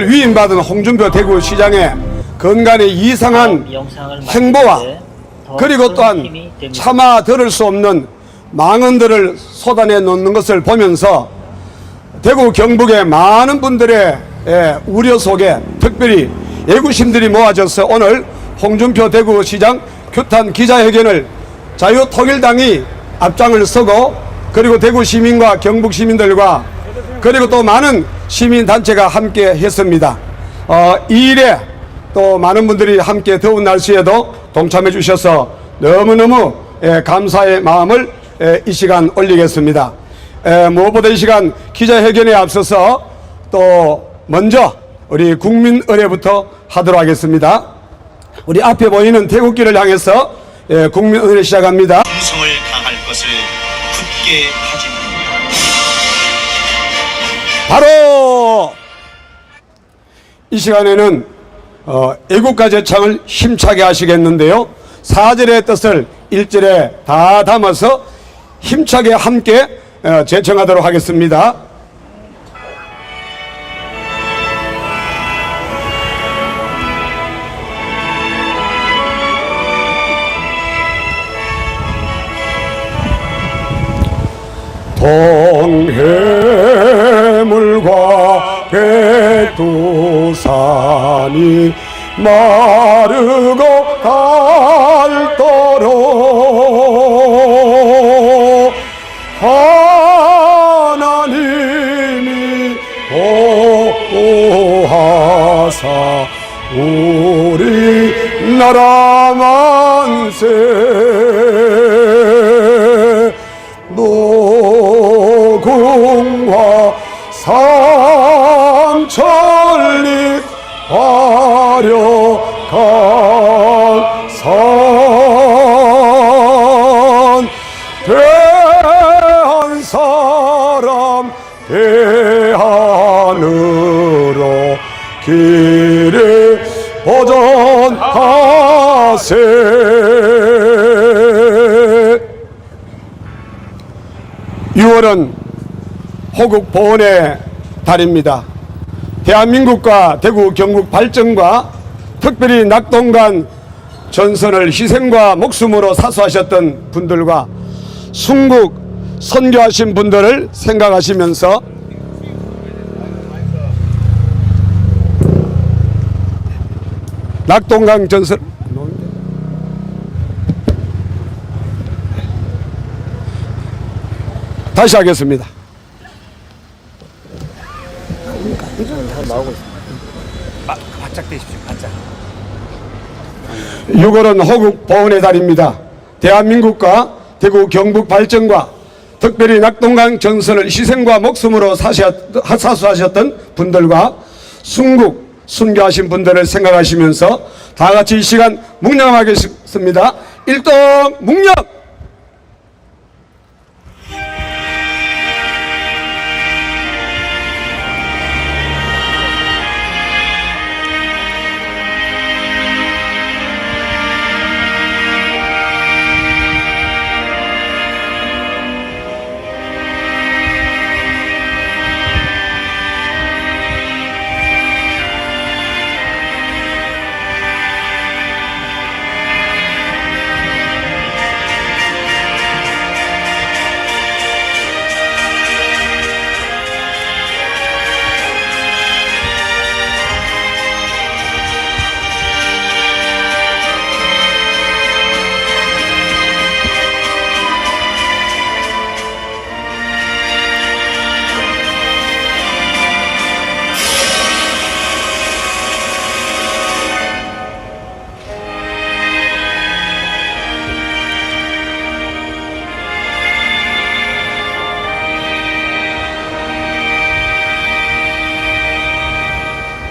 위임받은 홍준표 대구시장의 건강에 이상한 행보와 그리고 또한 차마 들을 수 없는 망언들을 쏟아내 놓는 것을 보면서 대구 경북의 많은 분들의 우려 속에 특별히 애구심들이 모아져서 오늘 홍준표 대구시장 규탄 기자회견을 자유통일당이 앞장을 서고 그리고 대구 시민과 경북 시민들과 그리고 또 많은 시민단체가 함께 했습니다. 이 일에 또 많은 분들이 함께 더운 날씨에도 동참해 주셔서 너무너무 감사의 마음을 이 시간 올리겠습니다. 무엇보다 이 시간 기자회견에 앞서서 또 먼저 우리 국민의례부터 하도록 하겠습니다. 우리 앞에 보이는 태극기를 향해서 국민의례 시작합니다. 충성을 다할 것을 굳게 다짐합니다. 바로 이 시간에는 애국가 제창을 힘차게 하시겠는데요. 4절의 뜻을 1절에 다 담아서 힘차게 함께 제청하도록 하겠습니다. 동해물과 백두산이 마르고 닳도록 하나님이 보호하사 우리나라 만세 노궁화 삼천리 화려한 산 대한 사람 대한으로 길을 보존하세. 6월은 호국 보훈의 달입니다. 대한민국과 대구 경북 발전과 특별히 낙동강 전선을 희생과 목숨으로 사수하셨던 분들과 순국 선교하신 분들을 생각하시면서 낙동강 전선 다시 하겠습니다. 바짝 대십시오. 바짝. 6월은 호국 보훈의 달입니다. 대한민국과 대구 경북 발전과 특별히 낙동강 전선을 희생과 목숨으로 사수하셨던 분들과 순국 순교하신 분들을 생각하시면서 다 같이 이 시간 묵념하겠습니다. 일동 묵념.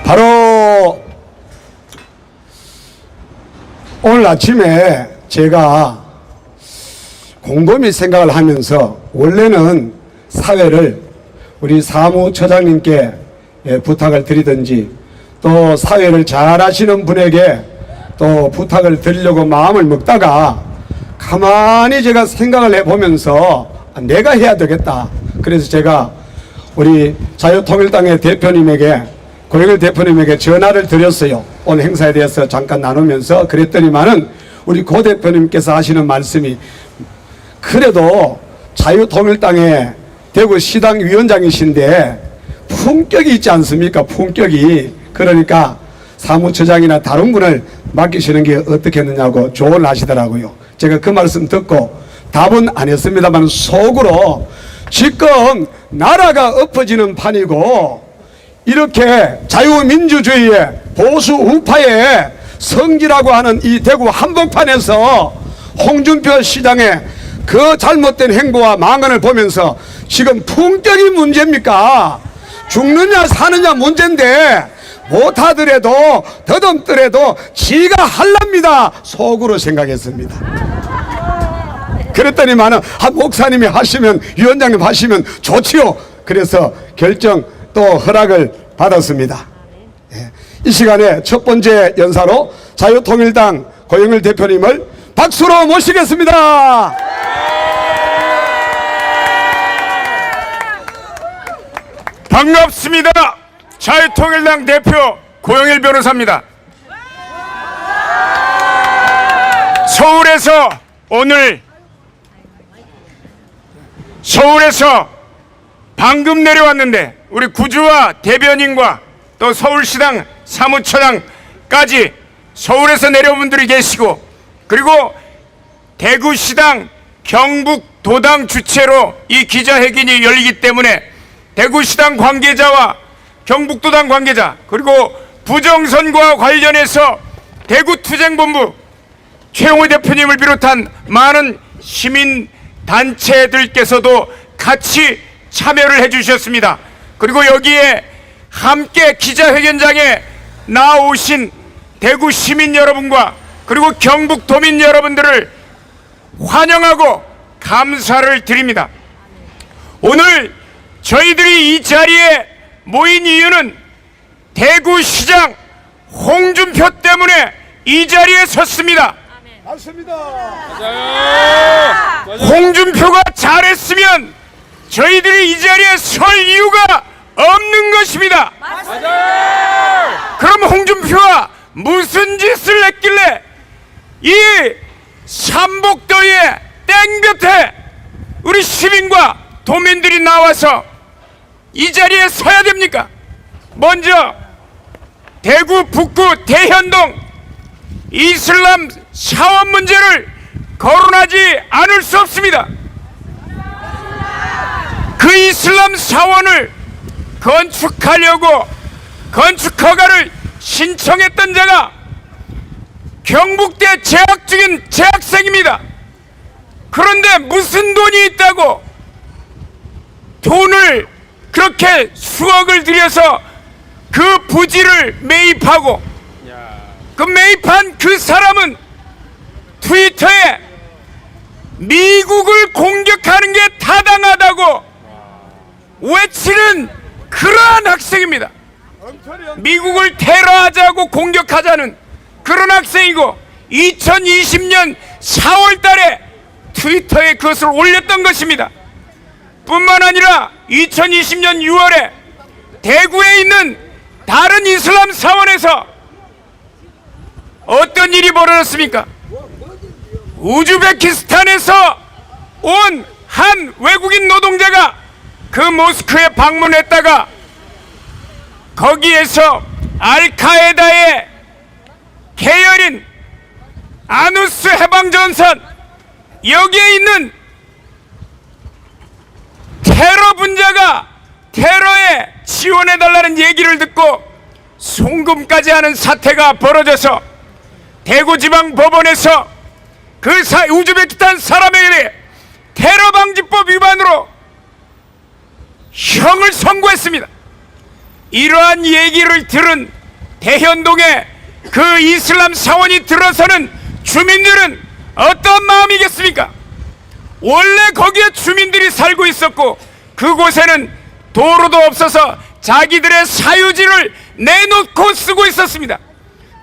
바로 오늘 아침에 제가 곰곰이 생각을 하면서 원래는 사회를 우리 사무처장님께 부탁을 드리든지 또 사회를 잘 하시는 분에게 또 부탁을 드리려고 마음을 먹다가 가만히 제가 생각을 해보면서 내가 해야 되겠다. 그래서 제가 우리 자유통일당의 대표님에게 고영일 대표님에게 전화를 드렸어요. 오늘 행사에 대해서 잠깐 나누면서 그랬더니만은 우리 고 대표님께서 하시는 말씀이 그래도 자유통일당의 대구시당 위원장이신데 품격이 있지 않습니까? 품격이. 그러니까 사무처장이나 다른 분을 맡기시는 게 어떻겠느냐고 조언을 하시더라고요. 제가 그 말씀 듣고 답은 안 했습니다만 속으로 지금 나라가 엎어지는 판이고 이렇게 자유민주주의의 보수 우파의 성지라고 하는 이 대구 한복판에서 홍준표 시장의 그 잘못된 행보와 망언을 보면서 지금 품격이 문제입니까? 죽느냐 사느냐 문제인데 못하더라도 더듬더라도 지가 할랍니다 속으로 생각했습니다. 그랬더니만은 목사님이 하시면 위원장님 하시면 좋지요. 그래서 결정 또 허락을 받았습니다. 예. 이 시간에 첫 번째 연사로 자유통일당 고영일 대표님을 박수로 모시겠습니다. 반갑습니다. 자유통일당 대표 고영일 변호사입니다. 서울에서 방금 내려왔는데 우리 구주와 대변인과 또 서울시당 사무처장까지 서울에서 내려온 분들이 계시고 그리고 대구시당 경북도당 주최로 이 기자회견이 열리기 때문에 대구시당 관계자와 경북도당 관계자 그리고 부정선거와 관련해서 대구투쟁본부 최용호 대표님을 비롯한 많은 시민단체들께서도 같이 참여를 해주셨습니다. 그리고 여기에 함께 기자회견장에 나오신 대구 시민 여러분과 그리고 경북도민 여러분들을 환영하고 감사를 드립니다. 오늘 저희들이 이 자리에 모인 이유는 대구시장 홍준표 때문에 이 자리에 섰습니다. 맞습니다. 홍준표가 잘했으면 저희들이 이 자리에 설 이유가 없는 것입니다. 그럼 홍준표가 무슨 짓을 했길래 이 삼복도의 땡볕에 우리 시민과 도민들이 나와서 이 자리에 서야 됩니까? 먼저 대구 북구 대현동 이슬람 사원 문제를 거론하지 않을 수 없습니다. 그 이슬람 사원을 건축하려고 건축 허가를 신청했던 자가 경북대 재학 중인 재학생입니다. 그런데 무슨 돈이 있다고 돈을 그렇게 수억을 들여서 그 부지를 매입하고 그 매입한 그 사람은 트위터에 미국을 공격하는 게 타당하다고 외치는 그러한 학생입니다. 미국을 테러하자고 공격하자는 그런 학생이고 2020년 4월 달에 트위터에 그것을 올렸던 것입니다. 뿐만 아니라 2020년 6월에 대구에 있는 다른 이슬람 사원에서 어떤 일이 벌어졌습니까? 우즈베키스탄에서 온 한 외국인 노동자가 그 모스크에 방문했다가 거기에서 알카에다의 계열인 아누스 해방전선 여기에 있는 테러 분자가 테러에 지원해달라는 얘기를 듣고 송금까지 하는 사태가 벌어져서 대구지방법원에서 그 우즈베키스탄 사람에게 테러방지법 위반으로 형을 선고했습니다. 이러한 얘기를 들은 대현동의 그 이슬람 사원이 들어서는 주민들은 어떤 마음이겠습니까? 원래 거기에 주민들이 살고 있었고 그곳에는 도로도 없어서 자기들의 사유지를 내놓고 쓰고 있었습니다.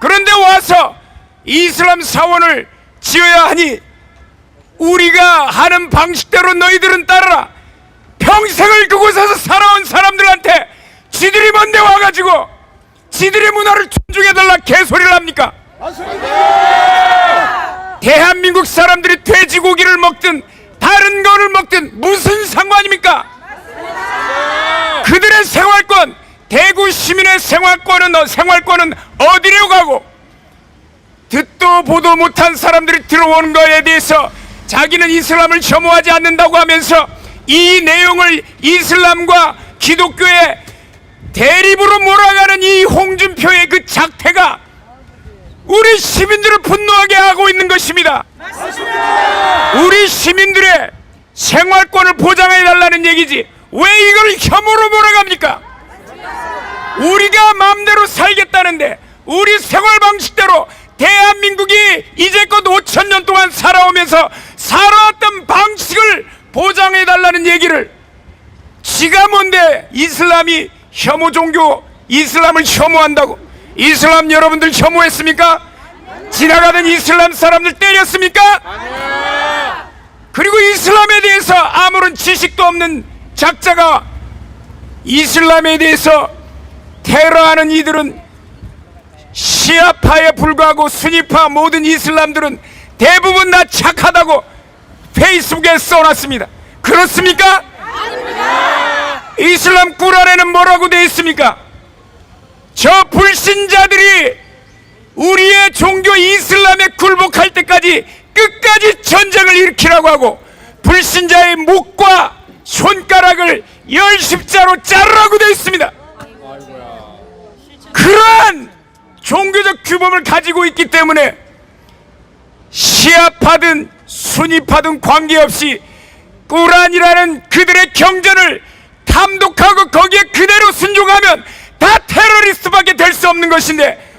그런데 와서 이슬람 사원을 지어야 하니 우리가 하는 방식대로 너희들은 따르라. 평생을 그곳에서 살아온 사람들한테 지들이 뭔데 와가지고 지들의 문화를 존중해달라 개소리를 합니까? 대한민국 사람들이 돼지고기를 먹든 다른 거를 먹든 무슨 상관입니까? 그들의 생활권, 대구 시민의 생활권은 어디로 가고, 듣도 보도 못한 사람들이 들어오는 것에 대해서 자기는 이슬람을 혐오하지 않는다고 하면서 이 내용을 이슬람과 기독교의 대립으로 몰아가는 이 홍준표의 그 작태가 우리 시민들을 분노하게 하고 있는 것입니다. 우리 시민들의 생활권을 보장해달라는 얘기지 왜 이걸 혐오로 몰아갑니까? 우리가 마음대로 살겠다는데 우리 생활 방식대로 대한민국이 이제껏 5,000년 동안 살아오면서 살아왔던 방식을 보장해달라는 얘기를, 지가 뭔데 이슬람이 혐오 종교, 이슬람을 혐오한다고? 이슬람 여러분들 혐오했습니까? 지나가는 이슬람 사람들 때렸습니까? 그리고 이슬람에 대해서 아무런 지식도 없는 작자가 이슬람에 대해서 테러하는 이들은 시아파에 불과하고 수니파 모든 이슬람들은 대부분 다 착하다고 페이스북에 써놨습니다. 그렇습니까? 이슬람 꾸란에는 뭐라고 되어 있습니까? 저 불신자들이 우리의 종교 이슬람에 굴복할 때까지 끝까지 전쟁을 일으키라고 하고 불신자의 목과 손가락을 열십자로 자르라고 되어 있습니다. 그러한 종교적 규범을 가지고 있기 때문에 시아파든 수니파든 관계없이 꾸란이라는 그들의 경전을 탐독하고 거기에 그대로 순종하면 다 테러리스트밖에 될 수 없는 것인데,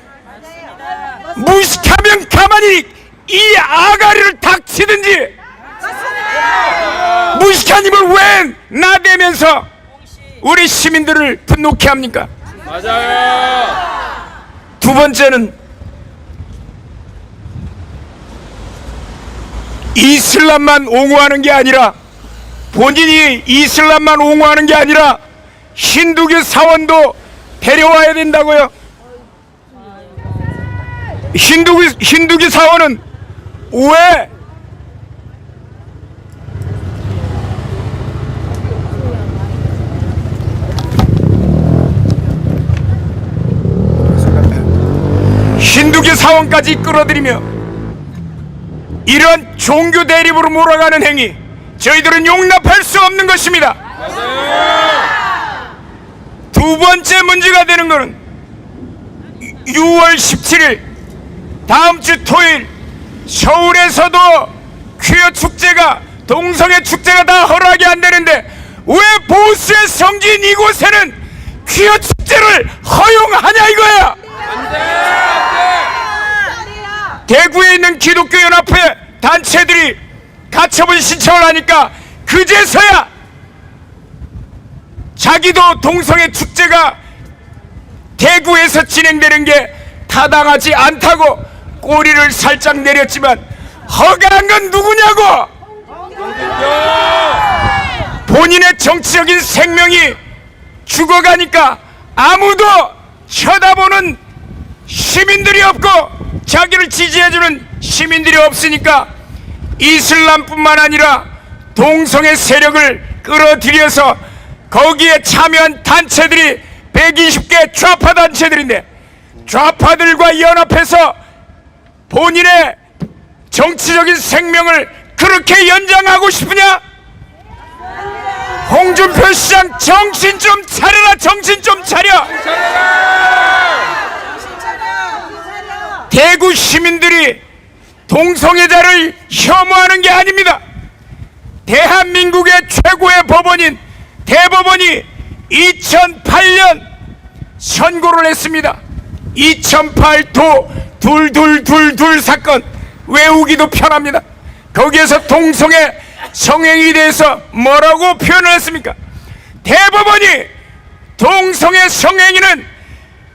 무식하면 가만히 이 아가리를 닥치든지 무식한 입을 왜 나대면서 우리 시민들을 분노케 합니까? 두 번째는 이슬람만 옹호하는 게 아니라, 본인이 이슬람만 옹호하는 게 아니라 힌두교 사원도 데려와야 된다고요. 힌두교 사원은 왜 힌두교 사원까지 끌어들이며 이런 종교 대립으로 몰아가는 행위, 저희들은 용납할 수 없는 것입니다. 두 번째 문제가 되는 것은 6월 17일 다음 주 토요일 서울에서도 퀴어 축제가, 동성애 축제가 다 허락이 안 되는데 왜 보수의 성지인 이곳에는 퀴어 축제를 허용하냐 이거야. 대구에 있는 기독교 연합회 단체들이 가처분 신청을 하니까 그제서야 자기도 동성애 축제가 대구에서 진행되는 게 타당하지 않다고 꼬리를 살짝 내렸지만 허가한 건 누구냐고! 본인의 정치적인 생명이 죽어가니까 아무도 쳐다보는 시민들이 없고 자기를 지지해주는 시민들이 없으니까 이슬람뿐만 아니라 동성애 세력을 끌어들여서 거기에 참여한 단체들이 120개 좌파 단체들인데, 좌파들과 연합해서 본인의 정치적인 생명을 그렇게 연장하고 싶으냐? 홍준표 시장 정신 좀 차려라. 정신 좀 차려. 대구 시민들이 동성애자를 혐오하는 게 아닙니다. 대한민국의 최고의 법원인 대법원이 2008년 선고를 했습니다. 2008도 둘 사건 외우기도 편합니다. 거기에서 동성애 성행위에 대해서 뭐라고 표현을 했습니까? 대법원이 동성애 성행위는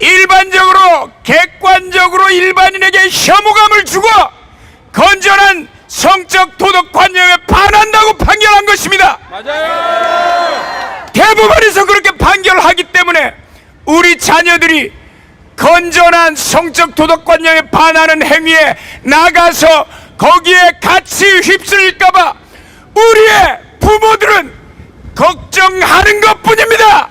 일반적으로 객관적으로 일반인에게 혐오감을 주고 건전한 성적 도덕관념에 반한다고 판결한 것입니다. 맞아요. 대법원에서 그렇게 판결하기 때문에 우리 자녀들이 건전한 성적 도덕관념에 반하는 행위에 나가서 거기에 같이 휩쓸릴까봐 우리의 부모들은 걱정하는 것뿐입니다.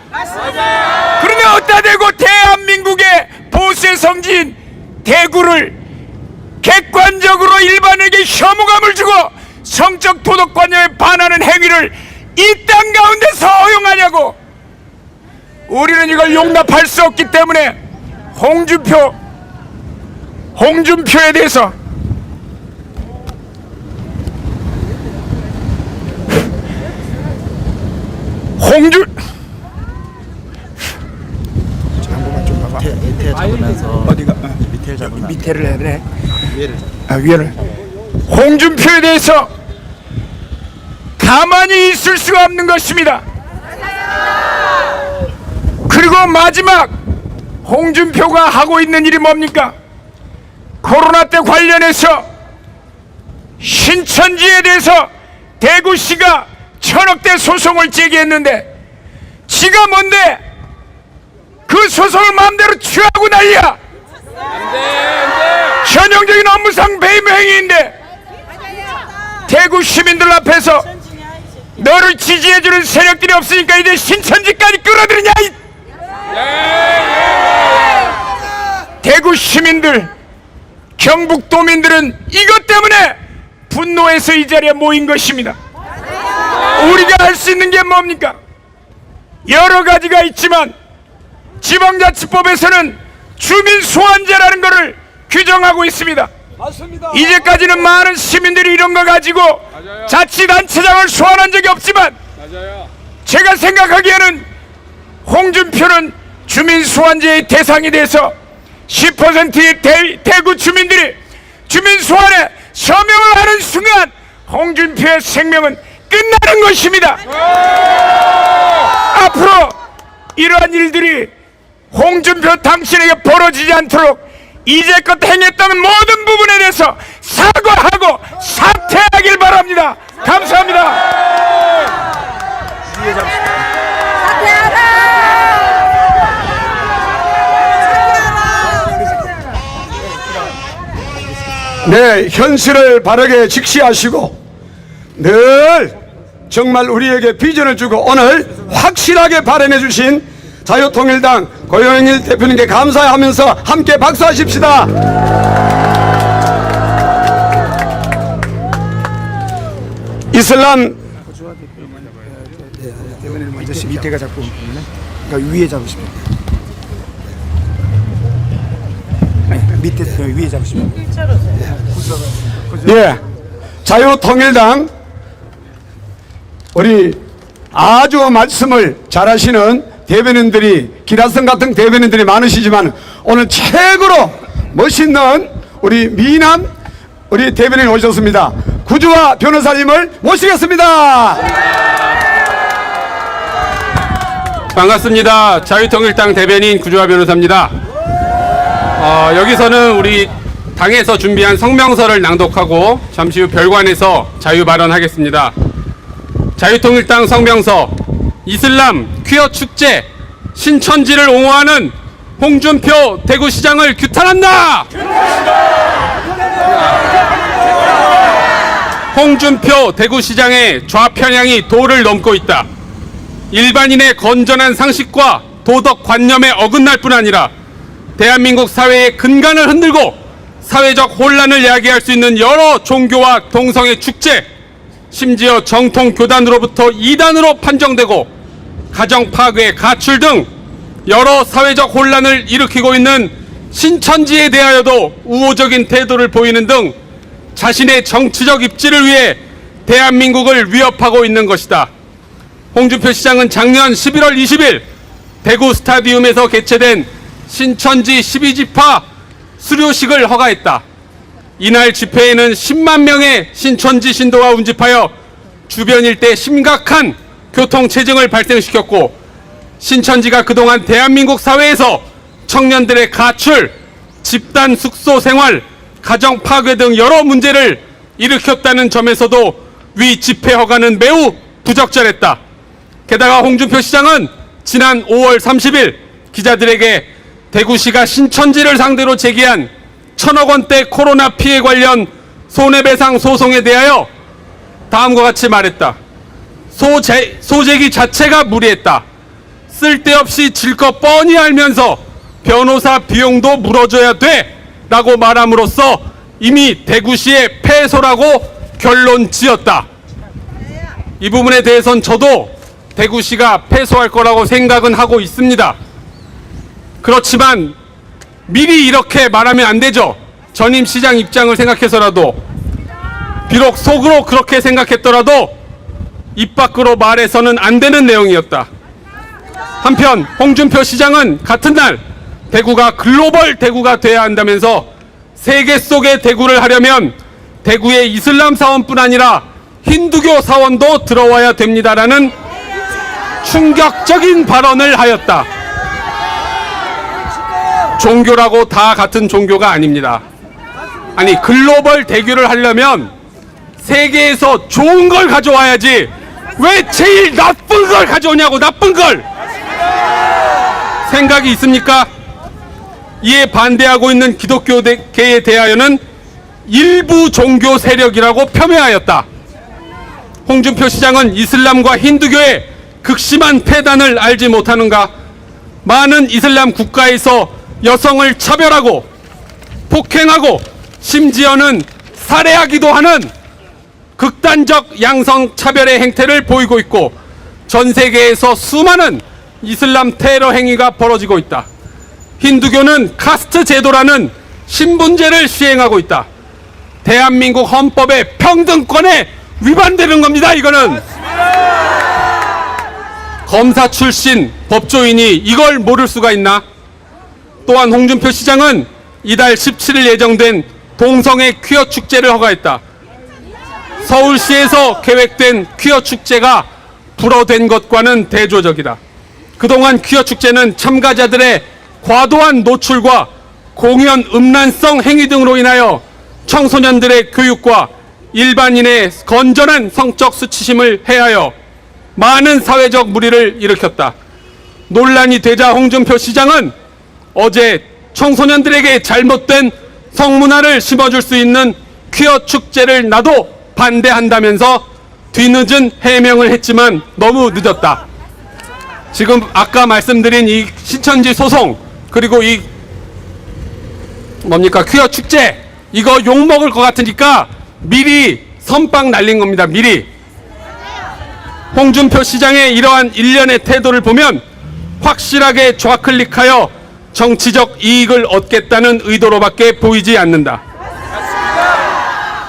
그러면 어디다 대고 대한민국의 보수의 성지인 대구를 객관적으로 일반에게 혐오감을 주고 성적 도덕관념에 반하는 행위를 이 땅 가운데서 허용하냐고. 우리는 이걸 용납할 수 없기 때문에 홍준표에 대해서 밑에 잡으면서 어디가 밑에 잡으면 밑에를 해야 돼. 위에를. 홍준표에 대해서 가만히 있을 수가 없는 것입니다. 그리고 마지막 홍준표가 하고 있는 일이 뭡니까? 코로나 때 관련해서 신천지에 대해서 대구시가 1000억대 소송을 제기했는데 지가 뭔데 그 소송을 마음대로 취하고 난리야. 현행적인 업무상 배임 행위인데 대구 시민들 앞에서 너를 지지해주는 세력들이 없으니까 이제 신천지까지 끌어들이냐. 대구 시민들, 경북도민들은 이것 때문에 분노해서 이 자리에 모인 것입니다. 우리가 할 수 있는 게 뭡니까? 여러 가지가 있지만 지방자치법에서는 주민소환제라는 것을 규정하고 있습니다. 맞습니다. 이제까지는 많은 시민들이 이런 거 가지고 자치단체장을 소환한 적이 없지만 제가 생각하기에는 홍준표는 주민소환제의 대상이 돼서 10%의 대구 주민들이 주민소환에 서명을 하는 순간 홍준표의 생명은 끝나는 것입니다. 앞으로 이러한 일들이 홍준표 당신에게 벌어지지 않도록 이제껏 행했던 모든 부분에 대해서 사과하고 사퇴하길 바랍니다. 감사합니다. 네, 현실을 바르게 직시하시고 늘 정말 우리에게 비전을 주고 오늘 확실하게 발언해 주신 자유통일당 고영일 대표님께 감사하면서 함께 박수하십시다. 이슬람 먼저 밑에가 잡고 그러니까 위에 잡으시면 밑에 위에 잡으시면 예, 자유통일당 우리 아주 말씀을 잘하시는 대변인들이 기라성 같은 대변인들이 많으시지만 오늘 최고로 멋있는 우리 미남 우리 대변인 오셨습니다. 구주화 변호사님을 모시겠습니다. 반갑습니다. 자유통일당 대변인 구주화 변호사입니다. 여기서는 우리 당에서 준비한 성명서를 낭독하고 잠시 후 별관에서 자유 발언하겠습니다. 자유통일당 성명서: 이슬람 퀴어 축제 신천지를 옹호하는 홍준표 대구시장을 규탄한다. 홍준표 대구시장의 좌편향이 도를 넘고 있다. 일반인의 건전한 상식과 도덕관념에 어긋날 뿐 아니라 대한민국 사회의 근간을 흔들고 사회적 혼란을 야기할 수 있는 여러 종교와 동성애 축제, 심지어 정통교단으로부터 이단으로 판정되고 가정 파괴, 가출 등 여러 사회적 혼란을 일으키고 있는 신천지에 대하여도 우호적인 태도를 보이는 등 자신의 정치적 입지를 위해 대한민국을 위협하고 있는 것이다. 홍준표 시장은 작년 11월 20일 대구 스타디움에서 개최된 신천지 12지파 수료식을 허가했다. 이날 집회에는 10만 명의 신천지 신도가 운집하여 주변 일대 심각한 교통체증을 발생시켰고, 신천지가 그동안 대한민국 사회에서 청년들의 가출, 집단 숙소 생활, 가정 파괴 등 여러 문제를 일으켰다는 점에서도 위 집회 허가는 매우 부적절했다. 게다가 홍준표 시장은 지난 5월 30일 기자들에게 대구시가 신천지를 상대로 제기한 1,000억 원대 코로나 피해 관련 손해배상 소송에 대하여 다음과 같이 말했다. 소재기 자체가 무리했다. 쓸데없이 질 것 뻔히 알면서 변호사 비용도 물어줘야 돼 라고 말함으로써 이미 대구시의 패소라고 결론 지었다. 이 부분에 대해선 저도 대구시가 패소할 거라고 생각은 하고 있습니다. 그렇지만 미리 이렇게 말하면 안 되죠. 전임 시장 입장을 생각해서라도, 비록 속으로 그렇게 생각했더라도 입 밖으로 말해서는 안 되는 내용이었다. 한편 홍준표 시장은 같은 날 대구가 글로벌 대구가 돼야 한다면서 세계 속의 대구를 하려면 대구의 이슬람 사원뿐 아니라 힌두교 사원도 들어와야 됩니다라는 충격적인 발언을 하였다. 종교라고 다 같은 종교가 아닙니다. 아니, 글로벌 대교를 하려면 세계에서 좋은 걸 가져와야지 왜 제일 나쁜 걸 가져오냐고. 나쁜 걸. 생각이 있습니까? 이에 반대하고 있는 기독교계에 대하여는 일부 종교 세력이라고 폄훼하였다. 홍준표 시장은 이슬람과 힌두교의 극심한 폐단을 알지 못하는가? 많은 이슬람 국가에서 여성을 차별하고 폭행하고 심지어는 살해하기도 하는 극단적 양성 차별의 행태를 보이고 있고, 전 세계에서 수많은 이슬람 테러 행위가 벌어지고 있다. 힌두교는 카스트 제도라는 신분제를 시행하고 있다. 대한민국 헌법의 평등권에 위반되는 겁니다. 이거는 검사 출신 법조인이 이걸 모를 수가 있나? 또한 홍준표 시장은 이달 17일 예정된 동성애 퀴어 축제를 허가했다. 서울시에서 계획된 퀴어 축제가 불어된 것과는 대조적이다. 그동안 퀴어 축제는 참가자들의 과도한 노출과 공연 음란성 행위 등으로 인하여 청소년들의 교육과 일반인의 건전한 성적 수치심을 해하여 많은 사회적 무리를 일으켰다. 논란이 되자 홍준표 시장은 어제 청소년들에게 잘못된 성문화를 심어줄 수 있는 퀴어 축제를 나도 반대한다면서 뒤늦은 해명을 했지만 너무 늦었다. 지금 아까 말씀드린 이 신천지 소송, 그리고 이 뭡니까 퀴어 축제, 이거 욕먹을 것 같으니까 미리 선빵 날린 겁니다. 미리. 홍준표 시장의 이러한 일련의 태도를 보면 확실하게 좌클릭하여 정치적 이익을 얻겠다는 의도로밖에 보이지 않는다.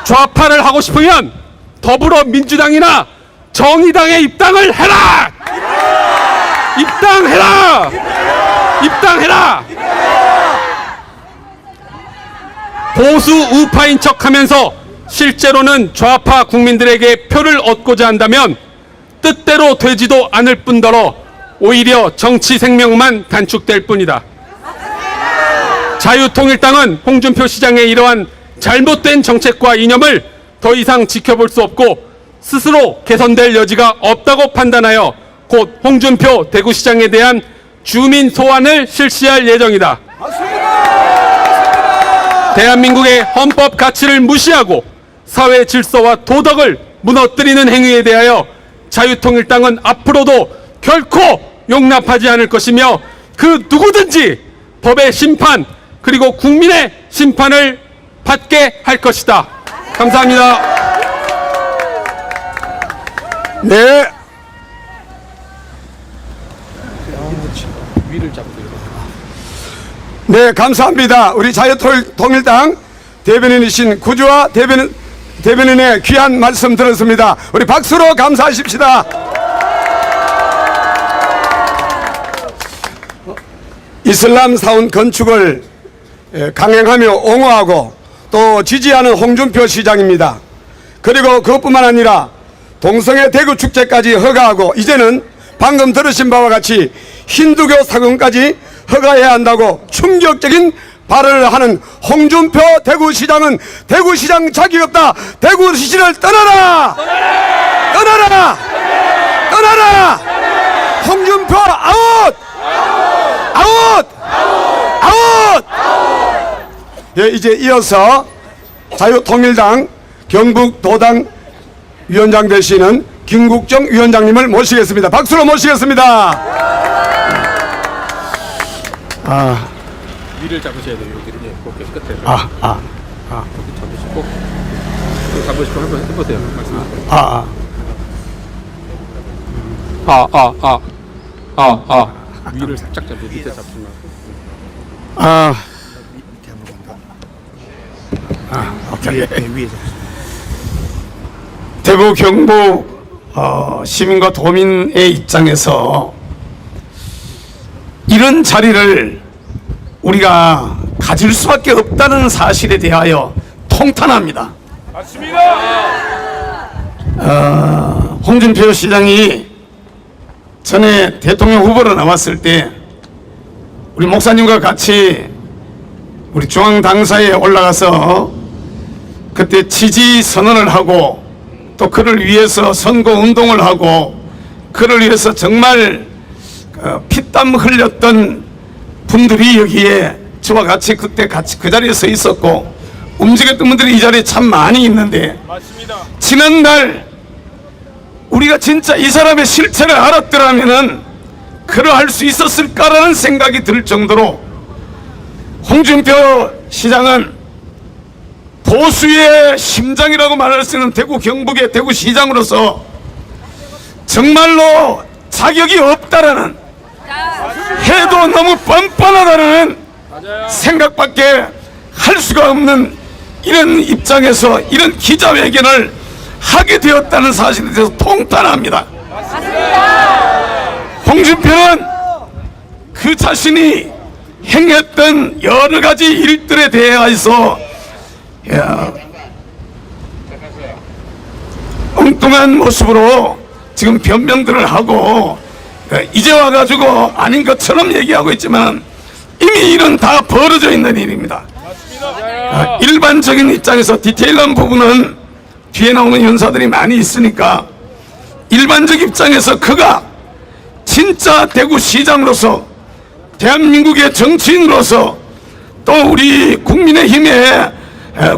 좌파를 하고 싶으면 더불어민주당이나 정의당에 입당을 해라! 입당해라! 입당해라! 보수 우파인 척하면서 실제로는 좌파 국민들에게 표를 얻고자 한다면 뜻대로 되지도 않을 뿐더러 오히려 정치 생명만 단축될 뿐이다. 자유통일당은 홍준표 시장의 이러한 잘못된 정책과 이념을 더 이상 지켜볼 수 없고 스스로 개선될 여지가 없다고 판단하여 곧 홍준표 대구시장에 대한 주민 소환을 실시할 예정이다. 대한민국의 헌법 가치를 무시하고 사회 질서와 도덕을 무너뜨리는 행위에 대하여 자유통일당은 앞으로도 결코 용납하지 않을 것이며 그 누구든지 법의 심판 그리고 국민의 심판을 받게 할 것이다. 감사합니다. 네. 네, 감사합니다. 우리 자유통일당 대변인이신 구주화 대변인의 귀한 말씀 들었습니다. 우리 박수로 감사하십시다. 이슬람 사원 건축을 강행하며 옹호하고 또 지지하는 홍준표 시장입니다. 그리고 그것뿐만 아니라 동성애 대구 축제까지 허가하고 이제는 방금 들으신 바와 같이 힌두교 사건까지 허가해야 한다고 충격적인 발언을 하는 홍준표 대구시장은 대구시장 자격 없다. 대구시를 떠나라! 떠나라! 떠나라! 홍준표 아웃! 아웃! 아웃! 예, 이제 이어서 자유통일당 경북도당 위원장 되시는 김국정 위원장님을 모시겠습니다. 박수로 모시겠습니다. 위를 잡으셔야 돼요. 여기 고개 끝에. 잡으시고 잡으시고 한번 해보세요. 위를 살짝 잡고 밑에 잡지 마. 오케이. 위에 대구 경북 시민과 도민의 입장에서 이런 자리를 우리가 가질 수밖에 없다는 사실에 대하여 통탄합니다. 맞습니다. 홍준표 시장이 전에 대통령 후보로 나왔을 때 우리 목사님과 같이 우리 중앙당사에 올라가서 그때 지지 선언을 하고 또 그를 위해서 선거 운동을 하고 그를 위해서 정말 피땀 흘렸던 분들이 여기에 저와 같이 그때 같이 그 자리에 서 있었고 움직였던 분들이 이 자리에 참 많이 있는데 맞습니다. 지난날 우리가 진짜 이 사람의 실체를 알았더라면은 그러할 수 있었을까라는 생각이 들 정도로 홍준표 시장은 보수의 심장이라고 말할 수 있는 대구 경북의 대구시장으로서 정말로 자격이 없다라는 해도 너무 뻔뻔하다는 생각밖에 할 수가 없는 이런 입장에서 이런 기자회견을 하게 되었다는 사실에 대해서 통탄합니다. 홍준표는 그 자신이 행했던 여러 가지 일들에 대해서 엉뚱한 모습으로 지금 변명들을 하고 이제 와가지고 아닌 것처럼 얘기하고 있지만 이미 일은 다 벌어져 있는 일입니다. 일반적인 입장에서 디테일한 부분은 뒤에 나오는 연사들이 많이 있으니까 일반적 입장에서 그가 진짜 대구시장으로서 대한민국의 정치인으로서 또 우리 국민의힘의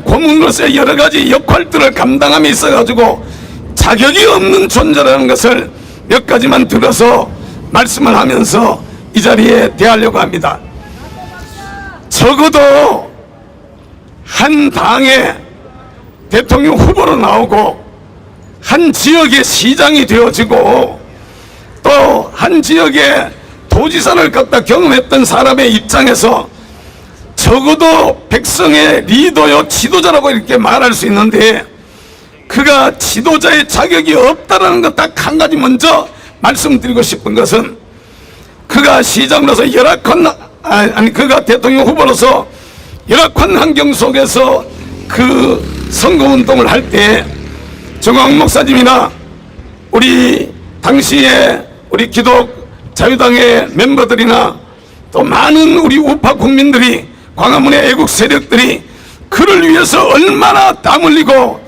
고문으로서의 여러 가지 역할들을 감당함에 있어가지고 자격이 없는 존재라는 것을 몇 가지만 들어서 말씀을 하면서 이 자리에 대하려고 합니다. 적어도 한 당의 대통령 후보로 나오고 한 지역의 시장이 되어지고 또 한 지역의 도지사를 갖다 경험했던 사람의 입장에서 적어도 백성의 리더요 지도자라고 이렇게 말할 수 있는데 그가 지도자의 자격이 없다라는 것 딱 한 가지 먼저 말씀드리고 싶은 것은 그가 시장으로서 그가 대통령 후보로서 열악한 환경 속에서 그 선거운동을 할 때 정광훈 목사님이나 우리 당시에 우리 기독 자유당의 멤버들이나 또 많은 우리 우파 국민들이 광화문의 애국 세력들이 그를 위해서 얼마나 땀 흘리고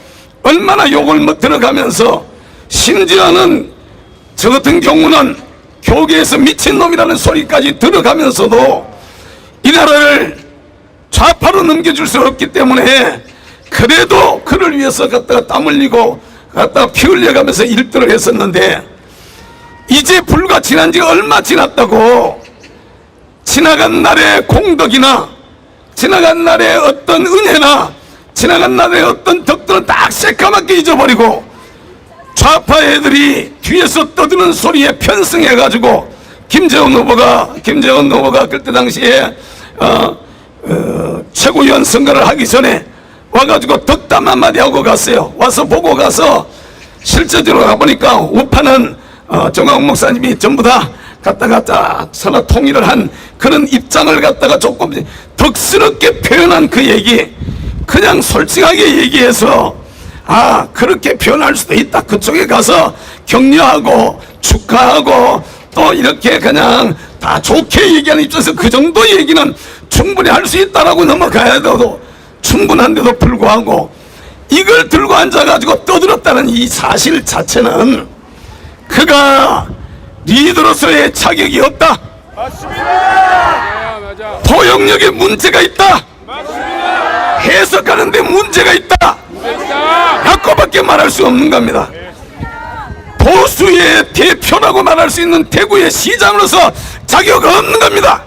얼마나 욕을 들어가면서 심지어는 저 같은 경우는 교계에서 미친놈이라는 소리까지 들어가면서도 이 나라를 좌파로 넘겨줄 수 없기 때문에 그래도 그를 위해서 갖다가 땀 흘리고 갖다가 피 흘려가면서 일들을 했었는데 이제 불과 지난 지가 얼마 지났다고 지나간 날의 공덕이나 지나간 날의 어떤 은혜나 지나간 날의 어떤 덕들은 딱 새까맣게 잊어버리고 좌파 애들이 뒤에서 떠드는 소리에 편승해가지고 김재원 후보가 그때 당시에 최고위원 선거를 하기 전에 와가지고 덕담 한마디 하고 갔어요. 와서 보고 가서 실제적으로 가보니까 우파는 정광훈 목사님이 전부 다 갖다가 딱 서로 통일을 한 그런 입장을 갖다가 조금 덕스럽게 표현한 그 얘기 그냥 솔직하게 얘기해서 그렇게 표현할 수도 있다. 그쪽에 가서 격려하고 축하하고 또 이렇게 그냥 다 좋게 얘기하는 입장에서 그 정도 얘기는 충분히 할 수 있다라고 넘어가야 돼도 충분한데도 불구하고 이걸 들고 앉아가지고 떠들었다는 이 사실 자체는 그가 리더로서의 자격이 없다. 포용력에 문제가 있다. 해석하는데 문제가 있다. 라고밖에 말할 수 없는 겁니다. 보수의 대표라고 말할 수 있는 대구의 시장으로서 자격 없는 겁니다.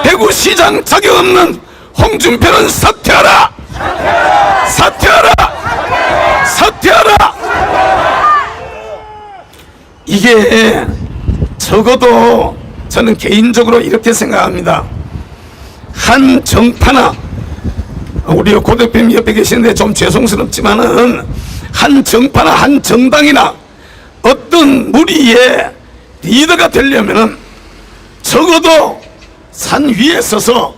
대구 시장 자격 없는 홍준표는 사퇴하라. 사퇴하라. 사퇴하라. 이게 적어도 저는 개인적으로 이렇게 생각합니다. 한 정파나 우리 고 대표님 옆에 계시는데 좀 죄송스럽지만은 한 정파나 한 정당이나 어떤 무리의 리더가 되려면은 적어도 산 위에 서서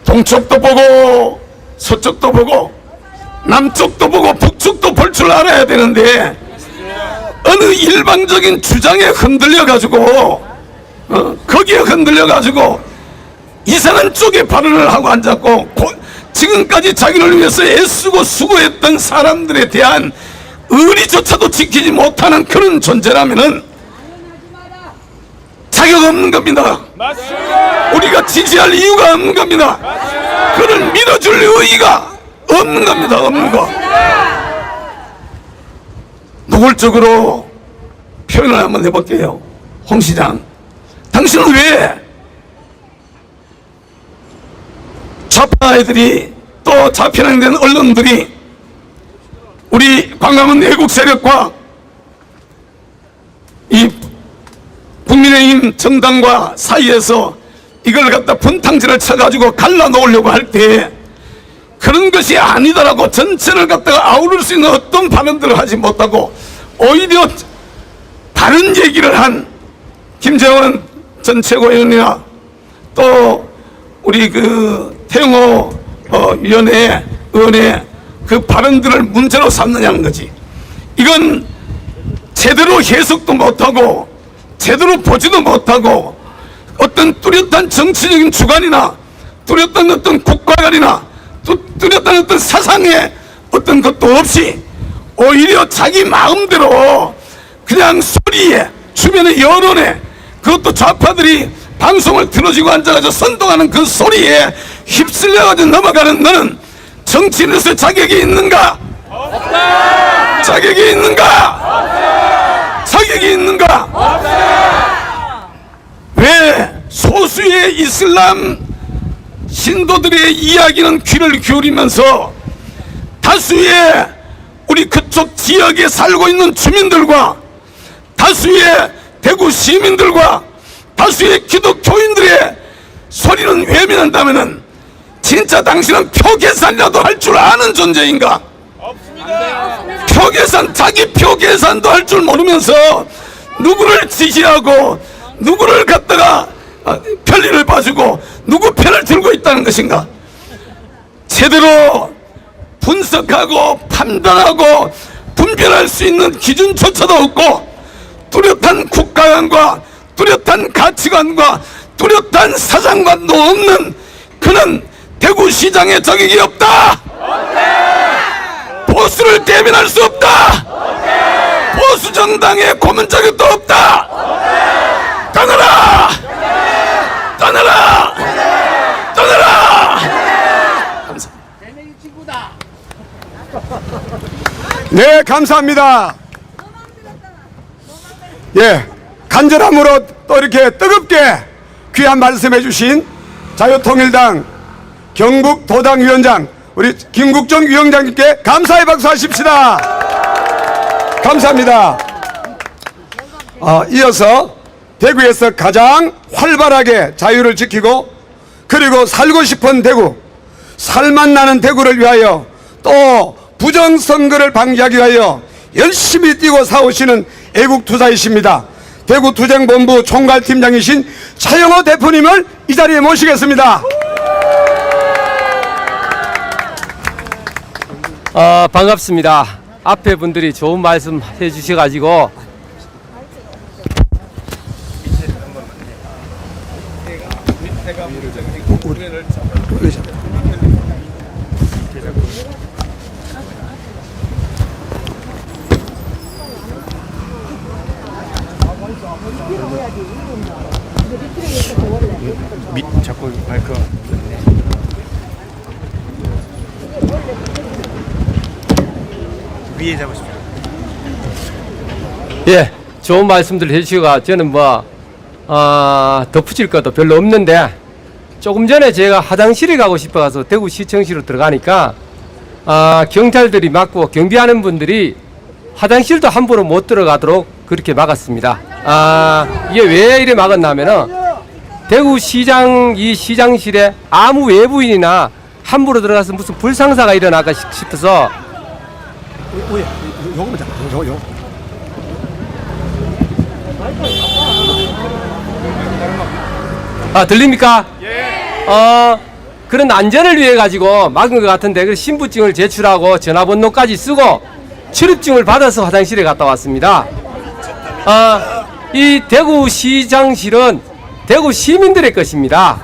동쪽도 보고 서쪽도 보고 남쪽도 보고 북쪽도 볼 줄 알아야 되는데 어느 일방적인 주장에 흔들려 가지고 거기에 흔들려 가지고 이상한 쪽에 발언을 하고 앉았고 지금까지 자기를 위해서 애쓰고 수고했던 사람들에 대한 의리조차도 지키지 못하는 그런 존재라면은 자격 없는 겁니다. 우리가 지지할 이유가 없는 겁니다. 그를 밀어줄 의의가 없는 겁니다. 없는 거. 노골적으로 표현을 한번 해볼게요. 홍 시장, 당신은 왜 좌파 애들이 또 좌편향된 언론들이 우리 광화문 애국 세력과 이 국민의힘 정당과 사이에서 이걸 갖다 분탕질을 쳐가지고 갈라놓으려고 할 때 그런 것이 아니다라고 전체를 갖다가 아우를 수 있는 어떤 발언들을 하지 못하고 오히려 다른 얘기를 한 김재원 전 최고위원이나 또 우리 그 태영호 의원의 그 발언들을 문제로 삼느냐는 거지. 이건 제대로 해석도 못하고 제대로 보지도 못하고 어떤 뚜렷한 정치적인 주관이나 뚜렷한 어떤 국가관이나 뚜렷한 어떤 사상의 어떤 것도 없이 오히려 자기 마음대로 그냥 소리에 주변의 여론에 그것도 좌파들이 방송을 틀어주고 앉아가지고 선동하는 그 소리에 휩쓸려가지고 넘어가는 너는 정치인으로서 자격이 있는가? 없다. 자격이 있는가? 없다. 자격이 있는가? 없다. 왜 소수의 이슬람 신도들의 이야기는 귀를 기울이면서 다수의 우리 그쪽 지역에 살고 있는 주민들과 다수의 대구 시민들과 다수의 기독교인들의 소리는 외면한다면은 진짜 당신은 표 계산이라도 할 줄 아는 존재인가? 없습니다. 표 계산, 자기 표 계산도 할 줄 모르면서 누구를 지지하고 누구를 갖다가 편리를 봐주고 누구 편을 들고 있다는 것인가? 제대로 분석하고 판단하고 분별할 수 있는 기준조차도 없고 뚜렷한 국가관과 뚜렷한 가치관과 뚜렷한 사상관도 없는 그는 대구시장의 자격이 없다. 보수를 대변할 수 없다. 보수 정당의 고문 자격도 없다. 떠나라. 떠나라. 떠나라. 감사합니다. 네, 감사합니다. 예, 간절함으로 또 이렇게 뜨겁게 귀한 말씀해 주신 자유통일당 경북도당위원장 우리 김국정 위원장님께 감사의 박수 하십시다. 감사합니다. 이어서 대구에서 가장 활발하게 자유를 지키고 그리고 살고 싶은 대구, 살맛 나는 대구를 위하여 또 부정선거를 방지하기 위하여 열심히 뛰고 싸우시는 애국투사이십니다. 대구투쟁본부 총괄팀장이신 차영호 대표님을 이 자리에 모시겠습니다. 반갑습니다. 앞에 분들이 좋은 말씀 해주셔가지고 위에 잡으십시오. 예, 좋은 말씀들 해주시고 저는 덧붙일 것도 별로 없는데 조금 전에 제가 화장실에 가고 싶어서 대구시청시로 들어가니까 경찰들이 막고 경비하는 분들이 화장실도 함부로 못 들어가도록 그렇게 막았습니다. 이게 왜 이래 막았냐면은 대구시장 이 시장실에 아무 외부인이나 함부로 들어가서 무슨 불상사가 일어날까 싶어서 요거만 잡아. 요. 들립니까? 예. 그런 안전을 위해 가지고 막은 것 같은데 그 신분증을 제출하고 전화번호까지 쓰고 출입증을 받아서 화장실에 갔다 왔습니다. 이 대구시장실은 대구 시민들의 것입니다.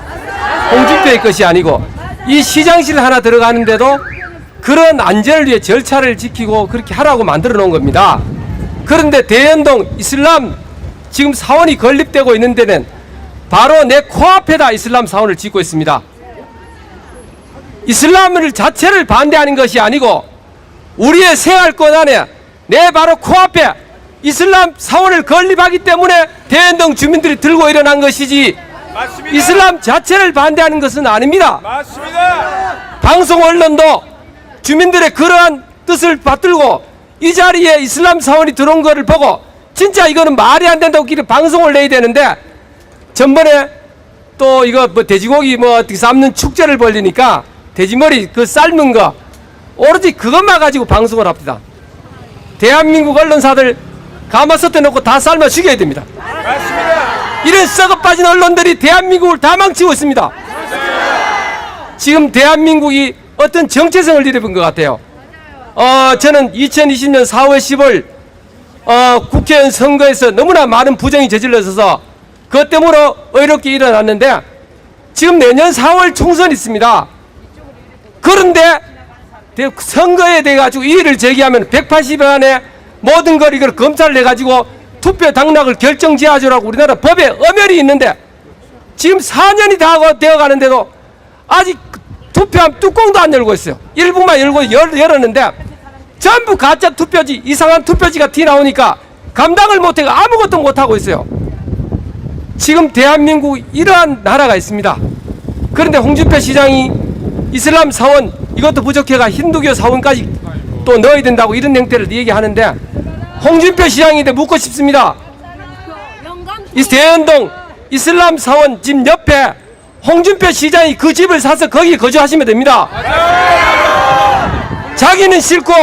홍준표의 것이 아니고 이 시장실 하나 들어가는데도 그런 안전을 위해 절차를 지키고 그렇게 하라고 만들어 놓은 겁니다. 그런데 대연동 이슬람 지금 사원이 건립되고 있는 데는 바로 내 코앞에다 이슬람 사원을 짓고 있습니다. 이슬람을 자체를 반대하는 것이 아니고 우리의 생활권 안에 내 바로 코앞에 이슬람 사원을 건립하기 때문에 대연동 주민들이 들고 일어난 것이지 맞습니다. 이슬람 자체를 반대하는 것은 아닙니다. 맞습니다. 방송 언론도 주민들의 그러한 뜻을 받들고 이 자리에 이슬람 사원이 들어온 것을 보고 진짜 이거는 말이 안 된다고 방송을 내야 되는데 전번에 또 이거 돼지고기 어떻게 삶는 축제를 벌리니까 돼지머리 그 삶은 거 오로지 그것만 가지고 방송을 합니다. 대한민국 언론사들 가마솥에 넣고 다 삶아 죽여야 됩니다. 맞습니다. 이런 썩어 빠진 언론들이 대한민국을 다 망치고 있습니다. 지금 대한민국이 어떤 정체성을 잃어본 것 같아요. 저는 2020년 4월 10월 국회의원 선거에서 너무나 많은 부정이 저질러져서 그것 때문에 어이롭게 일어났는데 지금 내년 4월 총선이 있습니다. 그런데 선거에 대해 가지고 이의를 제기하면 180일 안에 모든 걸 이걸 검찰을 해가지고 투표 당락을 결정지어주라고 우리나라 법에 엄연히 있는데 지금 4년이 다 되어가는데도 아직 투표함 뚜껑도 안 열고 있어요. 일부만 열었는데 전부 가짜 투표지, 이상한 투표지가 튀어나오니까 감당을 못해서 아무것도 못하고 있어요. 지금 대한민국 이러한 나라가 있습니다. 그런데 홍준표 시장이 이슬람 사원 이것도 부족해가 힌두교 사원까지 또 넣어야 된다고 이런 행태를 얘기하는데 홍준표 시장인데 묻고 싶습니다. 이 대연동 이슬람 사원 집 옆에 홍준표 시장이 그 집을 사서 거기 거주하시면 됩니다. 자기는 싫고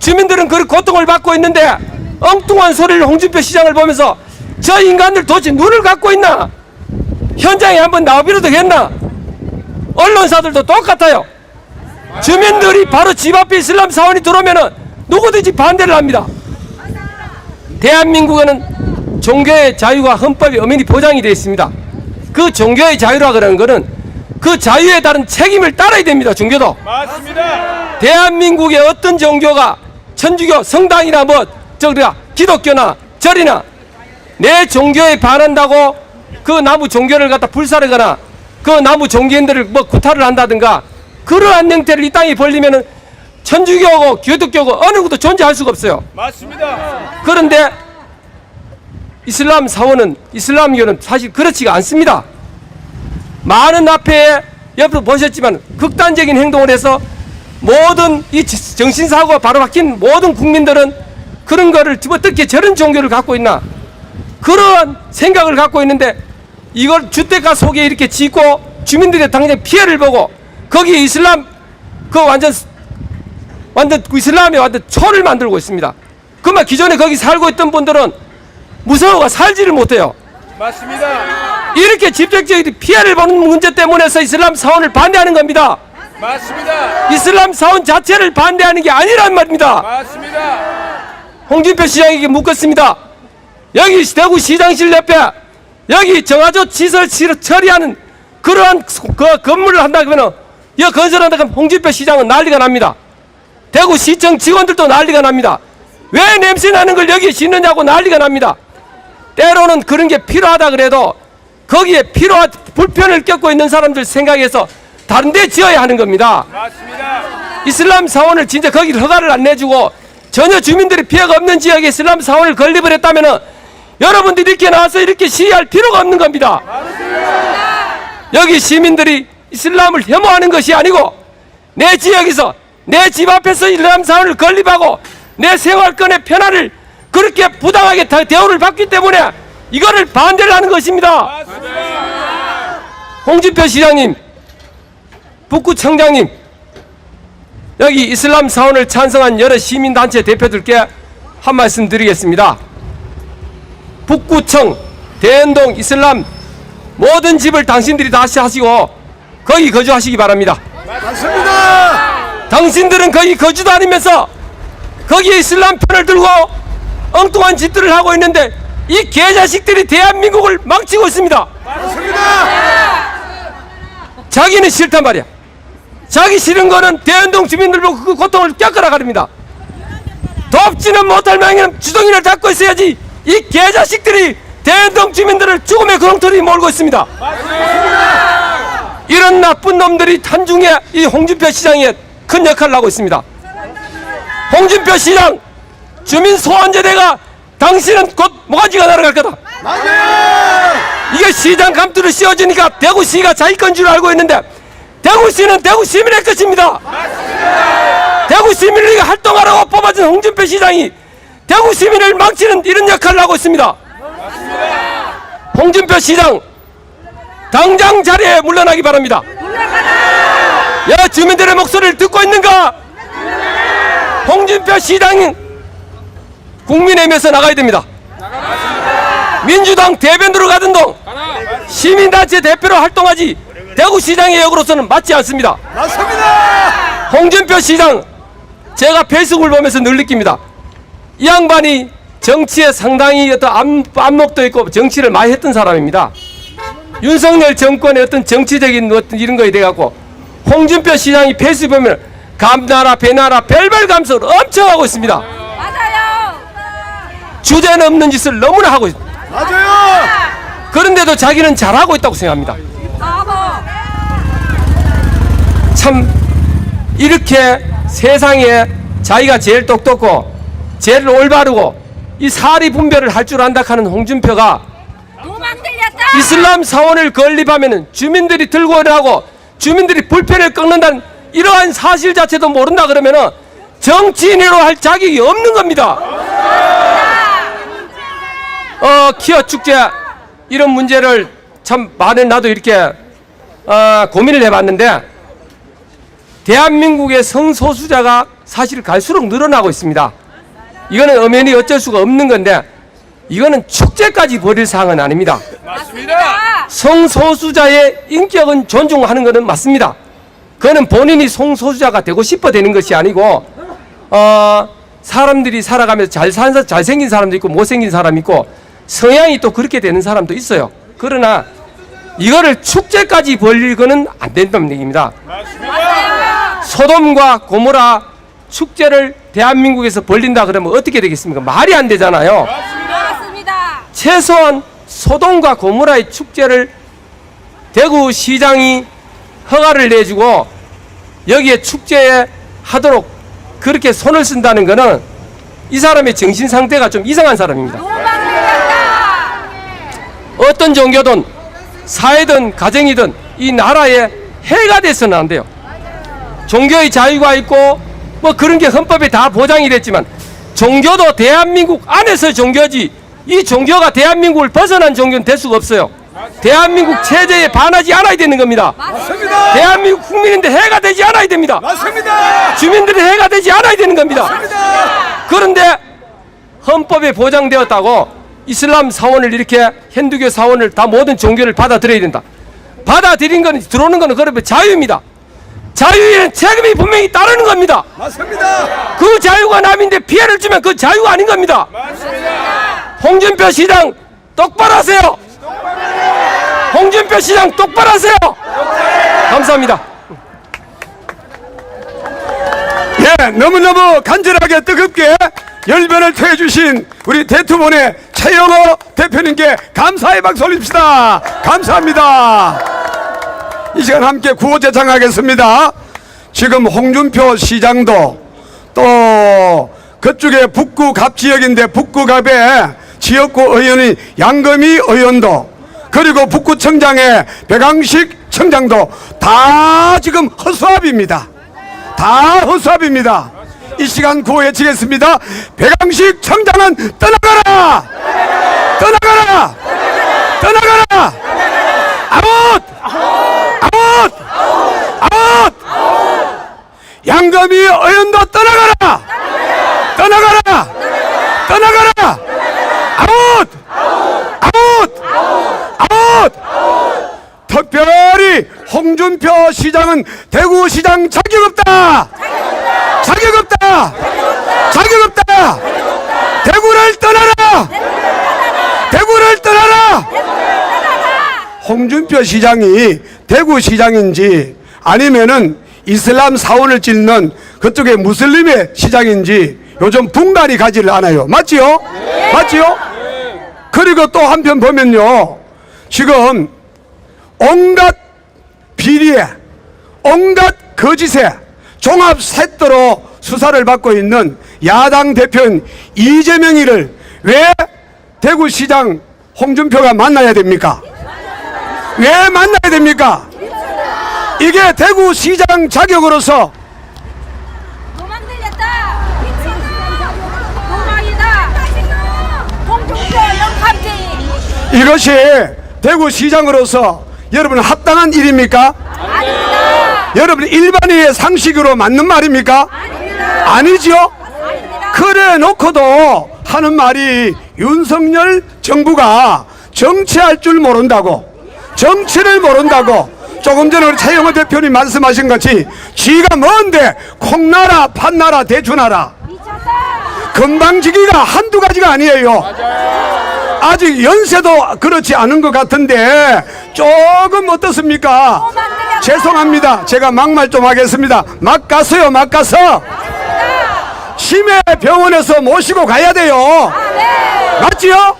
주민들은 그 고통을 받고 있는데 엉뚱한 소리를 홍준표 시장을 보면서 저 인간들 도대체 눈을 갖고 있나? 현장에 한번 나와보려도 했나? 언론사들도 똑같아요. 주민들이 바로 집 앞에 이슬람 사원이 들어오면은 누구든지 반대를 합니다. 대한민국에는 종교의 자유가 헌법이 엄연히 보장이 되어 있습니다. 그 종교의 자유라 그러는 거는 그 자유에 따른 책임을 따라야 됩니다. 종교도. 맞습니다. 대한민국의 어떤 종교가 천주교 성당이나 기독교나 절이나 내 종교에 반한다고 그 나무 종교를 갖다 불사르거나 그 나무 종교인들을 구타를 한다든가 그러한 형태를 이 땅에 벌리면은 천주교고 기독교고 어느 것도 존재할 수가 없어요. 맞습니다. 그런데 이슬람 사원은 이슬람교는 사실 그렇지가 않습니다. 많은 앞에 옆으로 보셨지만 극단적인 행동을 해서 모든 이 정신사고가 바로 박힌 모든 국민들은 그런 거를 어떻게 저런 종교를 갖고 있나 그런 생각을 갖고 있는데 이걸 주택가 속에 이렇게 짓고 주민들의 당장 피해를 보고 거기에 이슬람 그 완전 이슬람이 완전 초를 만들고 있습니다. 그러면 기존에 거기 살고 있던 분들은 무서워가 살지를 못해요. 맞습니다. 이렇게 직접적인 피해를 보는 문제 때문에서 이슬람 사원을 반대하는 겁니다. 맞습니다. 이슬람 사원 자체를 반대하는 게 아니란 말입니다. 맞습니다. 홍준표 시장에게 묻겠습니다. 여기 대구 시장실 옆에 여기 정화조 시설 처리하는 그러한 그 건물을 한다 그러면 이 건설한다 그러면 홍준표 시장은 난리가 납니다. 대구시청 직원들도 난리가 납니다. 왜 냄새 나는 걸 여기에 짓느냐고 난리가 납니다. 때로는 그런 게 필요하다 그래도 거기에 불편을 겪고 있는 사람들 생각해서 다른 데 지어야 하는 겁니다. 맞습니다. 이슬람 사원을 진짜 거기를 허가를 안 내주고 전혀 주민들이 피해가 없는 지역에 이슬람 사원을 건립을 했다면 여러분들이 이렇게 나와서 이렇게 시위할 필요가 없는 겁니다. 여기 시민들이 이슬람을 혐오하는 것이 아니고 내 지역에서 내 집 앞에서 이슬람 사원을 건립하고 내 생활권의 편안을 그렇게 부당하게 대우를 받기 때문에 이거를 반대를 하는 것입니다. 홍준표 시장님, 북구청장님, 여기 이슬람 사원을 찬성한 여러 시민단체 대표들께 한 말씀 드리겠습니다. 북구청, 대연동, 이슬람 모든 집을 당신들이 다시 하시고 거기 거주하시기 바랍니다. 맞습니다. 당신들은 거기 거주도 아니면서 거기에 이슬람 편을 들고 엉뚱한 짓들을 하고 있는데 이 개자식들이 대한민국을 망치고 있습니다. 맞습니다. 자기는 싫단 말이야. 자기 싫은 거는 대연동 주민들 보고 그 고통을 겪으라 가릅니다. 돕지는 못할 망이는 주둥이를 잡고 있어야지 이 개자식들이 대연동 주민들을 죽음의 구렁텅이 몰고 있습니다. 이런 나쁜 놈들이 한중에 이 홍준표 시장에 큰 역할을 하고 있습니다. 홍준표 시장, 주민 소환제대가 당신은 곧 모가지가 날아갈 거다. 이게 시장 감투를 씌워주니까 대구시가 자기 건 줄 알고 있는데 대구시는 대구 시민의 것입니다. 대구 시민을 위해 활동하라고 뽑아준 홍준표 시장이 대구 시민을 망치는 이런 역할을 하고 있습니다. 홍준표 시장 당장 자리에 물러나기 바랍니다. 야, 주민들의 목소리를 듣고 있는가? 홍준표 시장이 국민의힘에서 나가야 됩니다. 민주당 대변으로 가던 동 시민단체 대표로 활동하지 대구시장의 역으로서는 맞지 않습니다. 맞습니다. 홍준표 시장, 제가 페이스북을 보면서 늘 느낍니다. 이 양반이 정치에 상당히 어떤 안목도 있고 정치를 많이 했던 사람입니다. 윤석열 정권의 어떤 정치적인 어떤 이런 거에 대해서 홍준표 시장이 페이스북 보면 감나라 배나라 별별 감소를 엄청 하고 있습니다. 맞아요. 주제는 없는 짓을 너무나 하고 있습니다. 맞아요. 그런데도 자기는 잘하고 있다고 생각합니다. 참 이렇게 세상에 자기가 제일 똑똑고 제일 올바르고 이 사리 분별을 할 줄 안다 하는 홍준표가 도망 들렸다. 이슬람 사원을 건립하면 주민들이 들고 일하고 주민들이 불편을 꺾는다는 이러한 사실 자체도 모른다 그러면 정치인으로 할 자격이 없는 겁니다. 키어 축제 이런 문제를 참 많은 나도 이렇게 고민을 해봤는데 대한민국의 성소수자가 사실 갈수록 늘어나고 있습니다. 이거는 엄연히 어쩔 수가 없는 건데 이거는 축제까지 벌일 사항은 아닙니다. 맞습니다. 성소수자의 인격은 존중하는 것은 맞습니다. 그거는 본인이 성소수자가 되고 싶어 되는 것이 아니고 사람들이 살아가면서 잘생긴 사람도 있고 못생긴 사람이 있고 성향이 또 그렇게 되는 사람도 있어요. 그러나 이거를 축제까지 벌릴 거는 안 된다는 얘기입니다. 소돔과 고모라 축제를 대한민국에서 벌린다 그러면 어떻게 되겠습니까? 말이 안 되잖아요. 맞습니다. 최소한 소돔과 고모라의 축제를 대구시장이 허가를 내주고 여기에 축제에 하도록 그렇게 손을 쓴다는 것은 이 사람의 정신 상태가 좀 이상한 사람입니다. 어떤 종교든 사회든 가정이든 이 나라에 해가 돼서는 안 돼요. 종교의 자유가 있고 뭐 그런 게 헌법에 다 보장이 됐지만 종교도 대한민국 안에서 종교지 이 종교가 대한민국을 벗어난 종교는 될 수가 없어요. 대한민국 체제에 반하지 않아야 되는 겁니다. 맞습니다. 대한민국 국민인데 해가 되지 않아야 됩니다. 맞습니다. 주민들의 해가 되지 않아야 되는 겁니다. 맞습니다. 그런데 헌법에 보장되었다고 이슬람 사원을 이렇게 힌두교 사원을 다 모든 종교를 받아들여야 된다. 받아들인 건 들어오는 거는 그러면 자유입니다. 자유에는 책임이 분명히 따르는 겁니다. 맞습니다. 그 자유가 남인데 피해를 주면 그 자유가 아닌 겁니다. 홍준표 시장 똑바로 하세요. 홍준표 시장 똑바로 하세요. 감사합니다. 예, 너무너무 간절하게 뜨겁게 열변을 토해주신 우리 대투본의 최영호 대표님께 감사의 박수 올립시다. 감사합니다. 이 시간 함께 구호제창하겠습니다. 지금 홍준표 시장도 또 그쪽에 북구갑 지역인데 북구갑에 지역구 의원인 양금희 의원도 그리고 북구청장의 백왕식 청장도 다 지금 허수아비입니다. 다 허수아비입니다. 이 시간 구호 외치겠습니다. 백왕식 청장은 떠나가라! 떠나가라! 떠나가라! 아웃! 아웃! 아웃! 양금희 의원도 떠나가라! 떠나가라! 떠나가라! 아웃! 아웃! 아웃! 특별히 홍준표 시장은 대구시장 자격 없다! 자격 없다! 자격 없다! 대구를 떠나라! 대구를 떠나라! 홍준표 시장이 대구시장인지 아니면은 이슬람 사원을 찢는 그쪽에 무슬림의 시장인지 요즘 분간이 가지를 않아요. 맞지요? 맞지요? 그리고 또 한편 보면요, 지금 온갖 비리에 온갖 거짓에 종합 세트로 수사를 받고 있는 야당 대표인 이재명이를 왜 대구시장 홍준표가 만나야 됩니까? 왜 만나야 됩니까? 이게 대구시장 자격으로서 도망 들렸다. 도망이다. 홍준표 영감쟁이. 이것이 대구시장으로서 여러분 합당한 일입니까? 아닙니다. 여러분 일반인의 상식으로 맞는 말입니까? 아닙니다. 아니죠? 아닙니다. 그래 놓고도 하는 말이 윤석열 정부가 정치할 줄 모른다고, 정치를 모른다고. 조금 전에 우리 차영호 대표님 말씀하신 같이 지가 뭔데 콩나라 팥나라 대추나라 건방지기가 한두 가지가 아니에요. 아직 연세도 그렇지 않은 것 같은데 조금 어떻습니까? 죄송합니다. 제가 막말 좀 하겠습니다. 막 가서요, 막 가서 치매 병원에서 모시고 가야 돼요. 맞지요?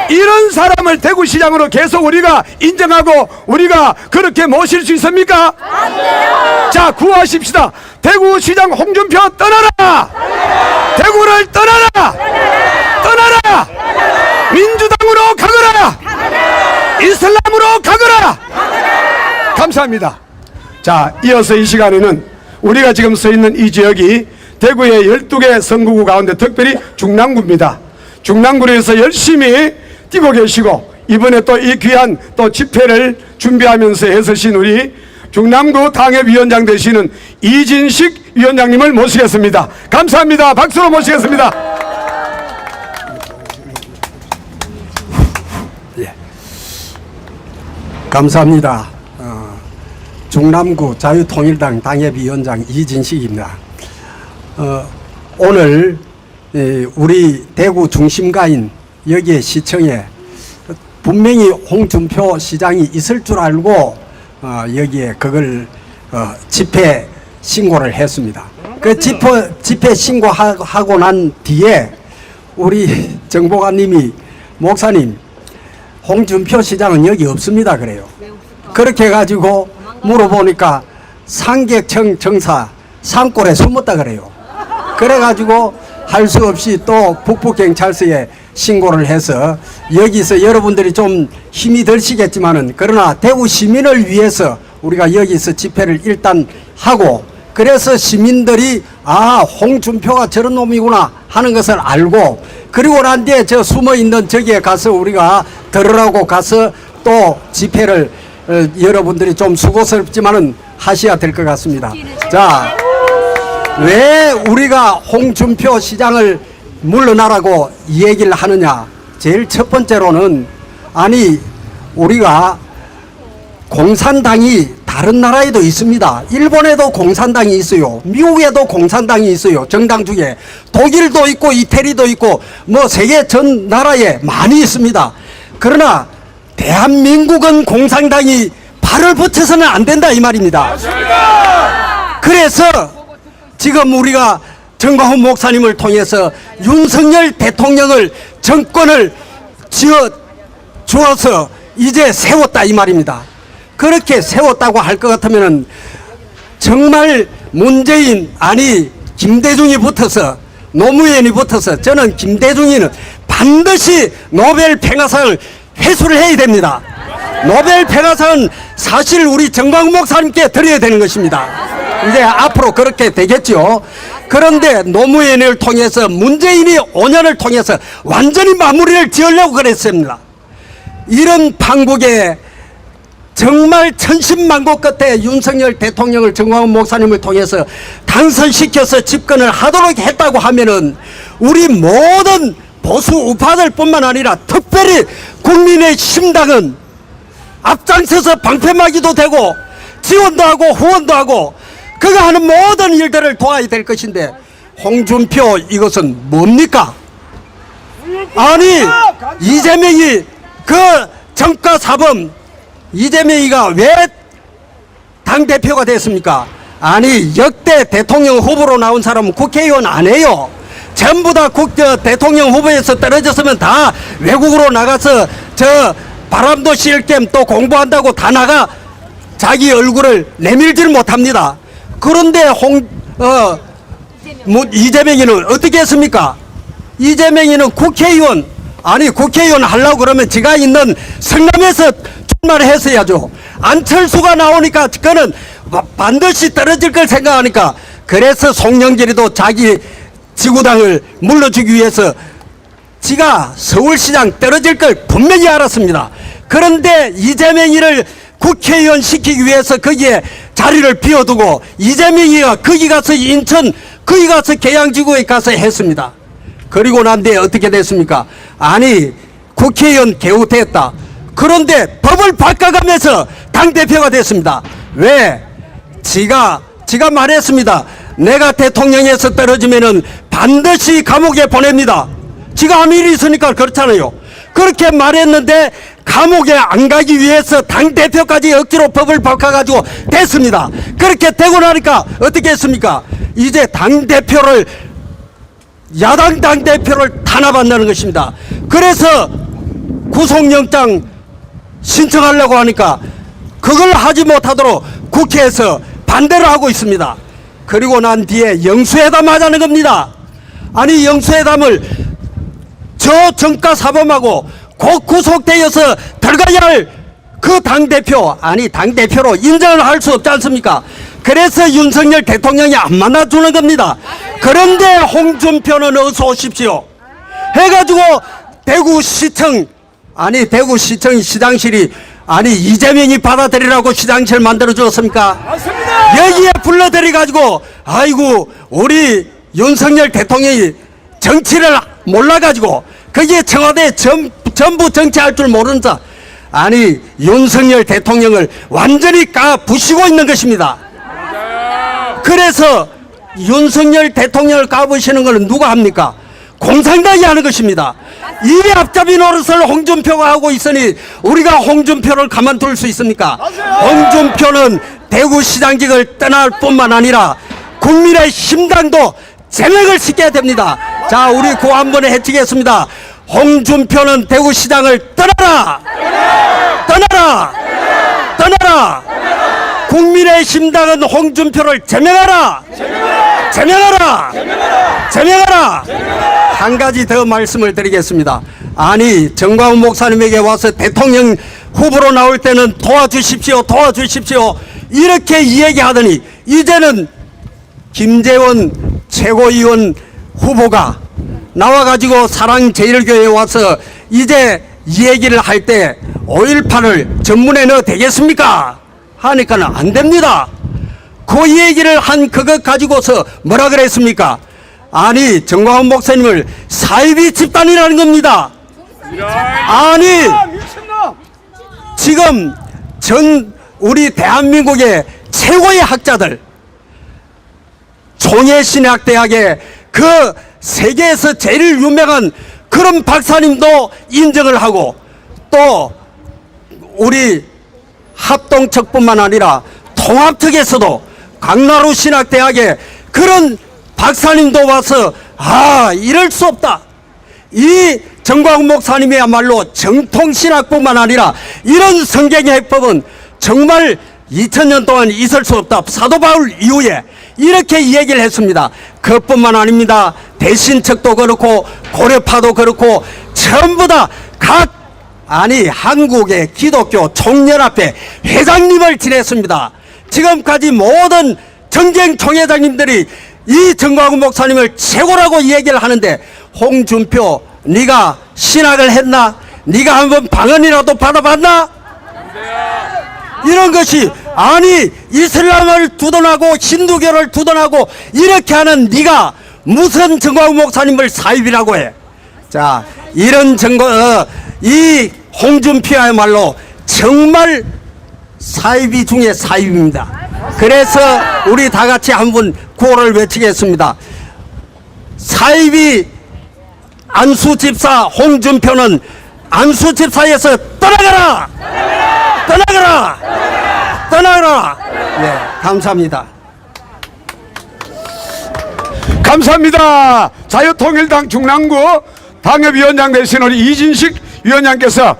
이런 사람을 대구시장으로 계속 우리가 인정하고 우리가 그렇게 모실 수 있습니까? 자, 구하십시다. 대구시장 홍준표 떠나라! 대구를 떠나라! 떠나라! 민주당으로 가거라! 이슬람으로 가거라! 감사합니다. 자, 이어서 이 시간에는 우리가 지금 서 있는 이 지역이 대구의 12개 선거구 가운데 특별히 중랑구입니다. 중랑구에서 열심히 뛰고 계시고 이번에 또 이 귀한 또 집회를 준비하면서 애쓰신 우리 중랑구 당협위원장 되시는 이진식 위원장님을 모시겠습니다. 감사합니다. 박수로 모시겠습니다. 예. 감사합니다. 중남구 자유통일당 당협위원장 이진식입니다. 오늘 우리 대구 중심가인 여기에 시청에 분명히 홍준표 시장이 있을 줄 알고 여기에 그걸 집회 신고를 했습니다. 그 집회 신고하고 난 뒤에 우리 정보관님이 목사님 홍준표 시장은 여기 없습니다 그래요. 그렇게 해가지고 물어보니까 상계청 정사 산골에 숨었다 그래요. 그래가지고 할 수 없이 또 북부경찰서에 신고를 해서 여기서 여러분들이 좀 힘이 들시겠지만은 그러나 대구 시민을 위해서 우리가 여기서 집회를 일단 하고 그래서 시민들이 아 홍준표가 저런 놈이구나 하는 것을 알고 그리고 난 뒤에 저 숨어있는 저기에 가서 우리가 들으라고 가서 또 집회를 여러분들이 좀 수고스럽지만은 하셔야 될 것 같습니다. 자, 왜 우리가 홍준표 시장을 물러나라고 얘기를 하느냐? 제일 첫 번째로는 아니 우리가 공산당이 다른 나라에도 있습니다. 일본에도 공산당이 있어요. 미국에도 공산당이 있어요. 정당 중에 독일도 있고 이태리도 있고 뭐 세계 전 나라에 많이 있습니다. 그러나 대한민국은 공산당이 발을 붙여서는 안 된다 이 말입니다. 그래서 지금 우리가 정광훈 목사님을 통해서 윤석열 대통령을 정권을 주어서 이제 세웠다 이 말입니다. 그렇게 세웠다고 할 것 같으면은 정말 문재인 아니 김대중이 붙어서 노무현이 붙어서 저는 김대중이는 반드시 노벨 평화상을 회수를 해야 됩니다. 노벨 평화상은 사실 우리 정광훈 목사님께 드려야 되는 것입니다. 이제 앞으로 그렇게 되겠죠. 그런데 노무현을 통해서 문재인이 5년을 통해서 완전히 마무리를 지으려고 그랬습니다. 이런 판국에 정말 천신만고 끝에 윤석열 대통령을 정광훈 목사님을 통해서 당선시켜서 집권을 하도록 했다고 하면은 우리 모든 보수 우파들 뿐만 아니라 특별히 국민의 심당은 앞장서서 방패막이도 되고 지원도 하고 후원도 하고 그가 하는 모든 일들을 도와야 될 것인데 홍준표 이것은 뭡니까? 아니 이재명이 그 정가사범 이재명이가 왜 당대표가 됐습니까? 아니 역대 대통령 후보로 나온 사람은 국회의원 안 해요. 전부 다 대통령 후보에서 떨어졌으면 다 외국으로 나가서 저 바람도 쐴 겸 또 공부한다고 다 나가 자기 얼굴을 내밀질 못합니다. 그런데 이재명이는 어떻게 했습니까? 이재명이는 국회의원 아니 국회의원 하려고 그러면 지가 있는 성남에서 출마를 했어야죠. 안철수가 나오니까 그는 반드시 떨어질 걸 생각하니까 그래서 송영길이도 자기 지구당을 물러주기 위해서 지가 서울시장 떨어질 걸 분명히 알았습니다. 그런데 이재명이를 국회의원 시키기 위해서 거기에 자리를 비워두고 이재명이가 거기 가서 인천 거기 가서 계양지구에 가서 했습니다. 그리고 난 뒤에 어떻게 됐습니까? 아니 국회의원 개우됐다. 그런데 법을 바꿔가면서 당대표가 됐습니다. 왜? 지가 말했습니다. 내가 대통령에서 떨어지면은 반드시 감옥에 보냅니다. 지가 아무 일이 있으니까 그렇잖아요. 그렇게 말했는데 감옥에 안 가기 위해서 당대표까지 억지로 법을 바꿔가지고 됐습니다. 그렇게 되고 나니까 어떻게 했습니까? 이제 당대표를 야당 당대표를 탄압한다는 것입니다. 그래서 구속영장 신청하려고 하니까 그걸 하지 못하도록 국회에서 반대를 하고 있습니다. 그리고 난 뒤에 영수회담 하자는 겁니다. 아니 영수회담을 저 정가사범하고 곧 구속되어서 들어가야 할 그 당대표 아니 당대표로 인정을 할 수 없지 않습니까? 그래서 윤석열 대통령이 안 만나주는 겁니다. 그런데 홍준표는 어서 오십시오 해가지고 대구시청 아니 대구시청 시장실이 아니 이재명이 받아들이라고 시장실 만들어 주었습니까? 맞습니다. 여기에 불러들이 가지고 아이고 우리 윤석열 대통령이 정치를 몰라가지고 거기에 청와대에 전부 정치할 줄 모르는 자 아니 윤석열 대통령을 완전히 까부시고 있는 것입니다. 그래서 윤석열 대통령을 까부시는 것은 누가 합니까? 공산당이 하는 것입니다. 이 앞잡이 노릇을 홍준표가 하고 있으니 우리가 홍준표를 가만둘 수 있습니까? 홍준표는 대구시장직을 떠날 뿐만 아니라 국민의 심당도 제명을 시켜야 됩니다. 자 우리 그 한 번에 해치겠습니다. 홍준표는 대구시장을 떠나라! 떠나라! 떠나라! 국민의 심당은 홍준표를 제명하라! 제명하라! 제명하라! 한 가지 더 말씀을 드리겠습니다. 아니 정광훈 목사님에게 와서 대통령 후보로 나올 때는 도와주십시오 도와주십시오 이렇게 이야기하더니 이제는 김재원 최고위원 후보가 나와가지고 사랑제일교회에 와서 이제 이 얘기를 할 때 5.18을 전문에 넣어 되겠습니까? 하니까는 안 됩니다. 그 얘기를 한 그것 가지고서 뭐라 그랬습니까? 아니 정광훈 목사님을 사이비 집단이라는 겁니다. 아니 지금 우리 대한민국의 최고의 학자들 총예신학대학의 그 세계에서 제일 유명한 그런 박사님도 인정을 하고 또 우리 합동측뿐만 아니라 통합측에서도 강나루 신학대학의 그런 박사님도 와서 이럴 수 없다. 이 정광훈 목사님이야말로 정통신학뿐만 아니라 이런 성경의 해법은 정말 2000년 동안 있을 수 없다. 사도 바울 이후에 이렇게 얘기를 했습니다. 그뿐만 아닙니다. 대신척도 그렇고 고려파도 그렇고 전부 다 한국의 기독교 총연합회 회장님을 지냈습니다. 지금까지 모든 정쟁 총회장님들이 이 정광훈 목사님을 최고라고 얘기를 하는데, 홍준표 네가 신학을 했나? 네가 한번 방언이라도 받아봤나? 이런 것이, 아니 이슬람을 두둔하고 힌두교를 두둔하고 이렇게 하는 네가 무슨 정광훈 목사님을 사입이라고 해? 자, 이런 이 홍준표야말로 정말 사입이 중에 사입입니다. 그래서 우리 다 같이 한번 구호를 외치겠습니다. 사입이 안수 집사 홍준표는 안수 집사에서 떠나가라! 떠나가라! 떠나가라! 네, 감사합니다. 감사합니다. 자유통일당 중랑구 당협위원장 되신 우리 이진식 위원장께서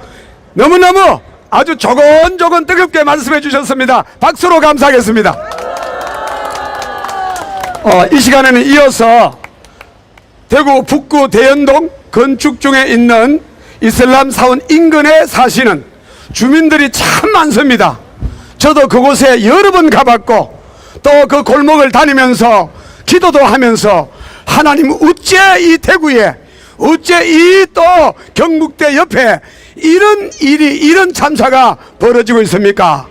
너무너무 아주 조곤조곤 뜨겁게 말씀해 주셨습니다. 박수로 감사하겠습니다. 이 시간에는 이어서 대구 북구 대연동 건축 중에 있는 이슬람 사원 인근에 사시는 주민들이 참 많습니다. 저도 그곳에 여러 번 가봤고 또 그 골목을 다니면서 기도도 하면서, 하나님 어째 이 대구에, 어째 이 또 경북대 옆에 이런 일이, 이런 참사가 벌어지고 있습니까?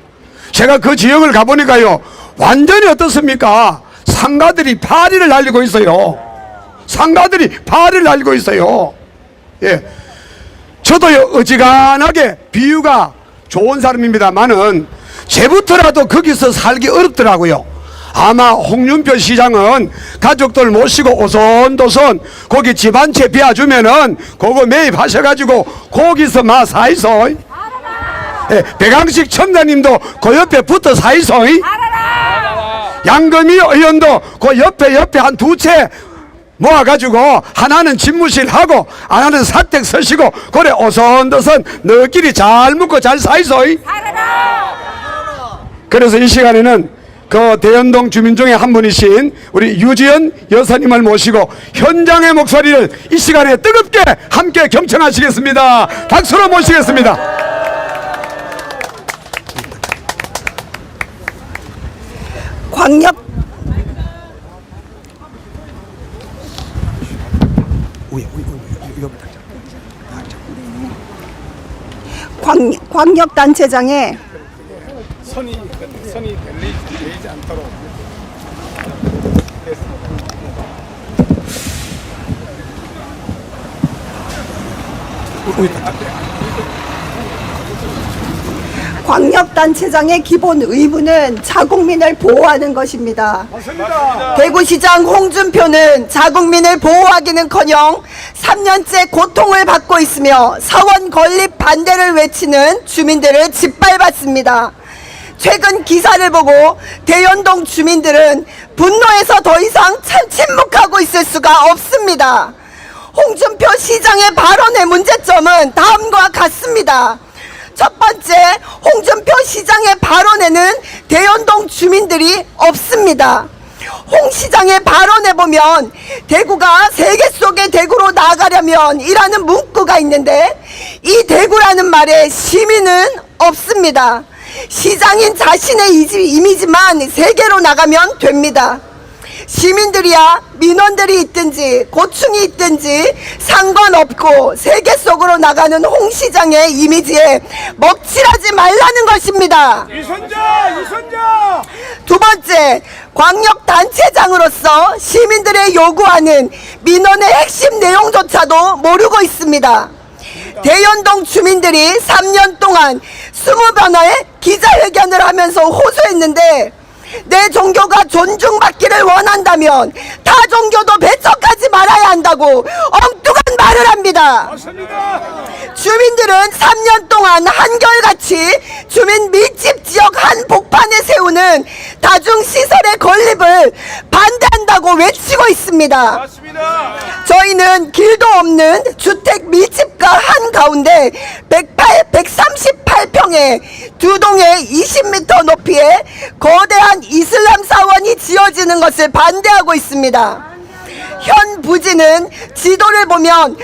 제가 그 지역을 가보니까요, 완전히 어떻습니까? 상가들이 파리를 날리고 있어요. 상가들이 파리를 날리고 있어요. 예. 저도요, 어지간하게 비유가 좋은 사람입니다만은 제부터라도 거기서 살기 어렵더라고요. 아마 홍준표 시장은 가족들 모시고 오손도손 거기 집 한 채 비워주면은 그거 매입하셔가지고 거기서 마 사이소. 예, 백왕식 첨단님도 그 옆에 붙어 사이소. 양금희 의원도 그 옆에 한 두 채 모아가지고 하나는 집무실 하고 하나는 사택 서시고 그래 오손도손 너끼리 잘 묵고 잘 사이소. 그래서 이 시간에는 그 대연동 주민 중에 한 분이신 우리 유지연 여사님을 모시고 현장의 목소리를 이 시간에 뜨겁게 함께 경청하시겠습니다. 박수로 모시겠습니다. 광역단체장에 선이 되지 않도록. 광역단체장의 기본 의무는 자국민을 보호하는 것입니다. 대구시장 홍준표는 자국민을 보호하기는커녕 3년째 고통을 받고 있으며 사원 건립 반대를 외치는 주민들을 짓밟았습니다. 최근 기사를 보고 대연동 주민들은 분노해서 더 이상 침묵하고 있을 수가 없습니다. 홍준표 시장의 발언의 문제점은 다음과 같습니다. 첫 번째, 홍준표 시장의 발언에는 대연동 주민들이 없습니다. 홍 시장의 발언에 보면 대구가 세계 속의 대구로 나아가려면 이라는 문구가 있는데 이 대구라는 말에 시민은 없습니다. 시장인 자신의 이미지만 세계로 나가면 됩니다. 시민들이야 민원들이 있든지 고충이 있든지 상관없고 세계 속으로 나가는 홍 시장의 이미지에 먹칠하지 말라는 것입니다. 이선자! 두 번째, 광역단체장으로서 시민들의 요구하는 민원의 핵심 내용조차도 모르고 있습니다. 대연동 주민들이 3년 동안 20번의 기자회견을 하면서 호소했는데 내 종교가 존중받기를 원한다면 타 종교도 배척하지 말아야 한다고 엉뚱한 말을 합니다. 주민들은 3년 동안 한결같이 주민 밀집 지역 한 복판에 세우는 다중시설의 건립을 반대한다고 외치고 있습니다. 저희는 길도 없는 주택 밀집가 한가운데 138평의 두 동의 20m 높이의 거대한 이슬람 사원이 지어지는 것을 반대하고 있습니다. 현 부지는 지도를 보면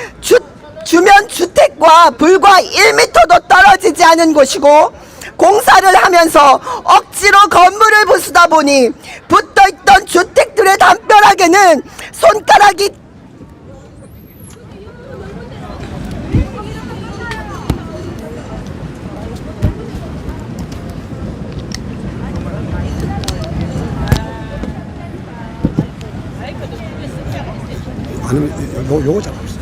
주변 주택과 불과 1m도 떨어지지 않은 곳이고, 공사를 하면서 억지로 건물을 부수다 보니 붙어있던 주택들의 담벼락에는 손가락이 아니면 요거 잡고 있어요.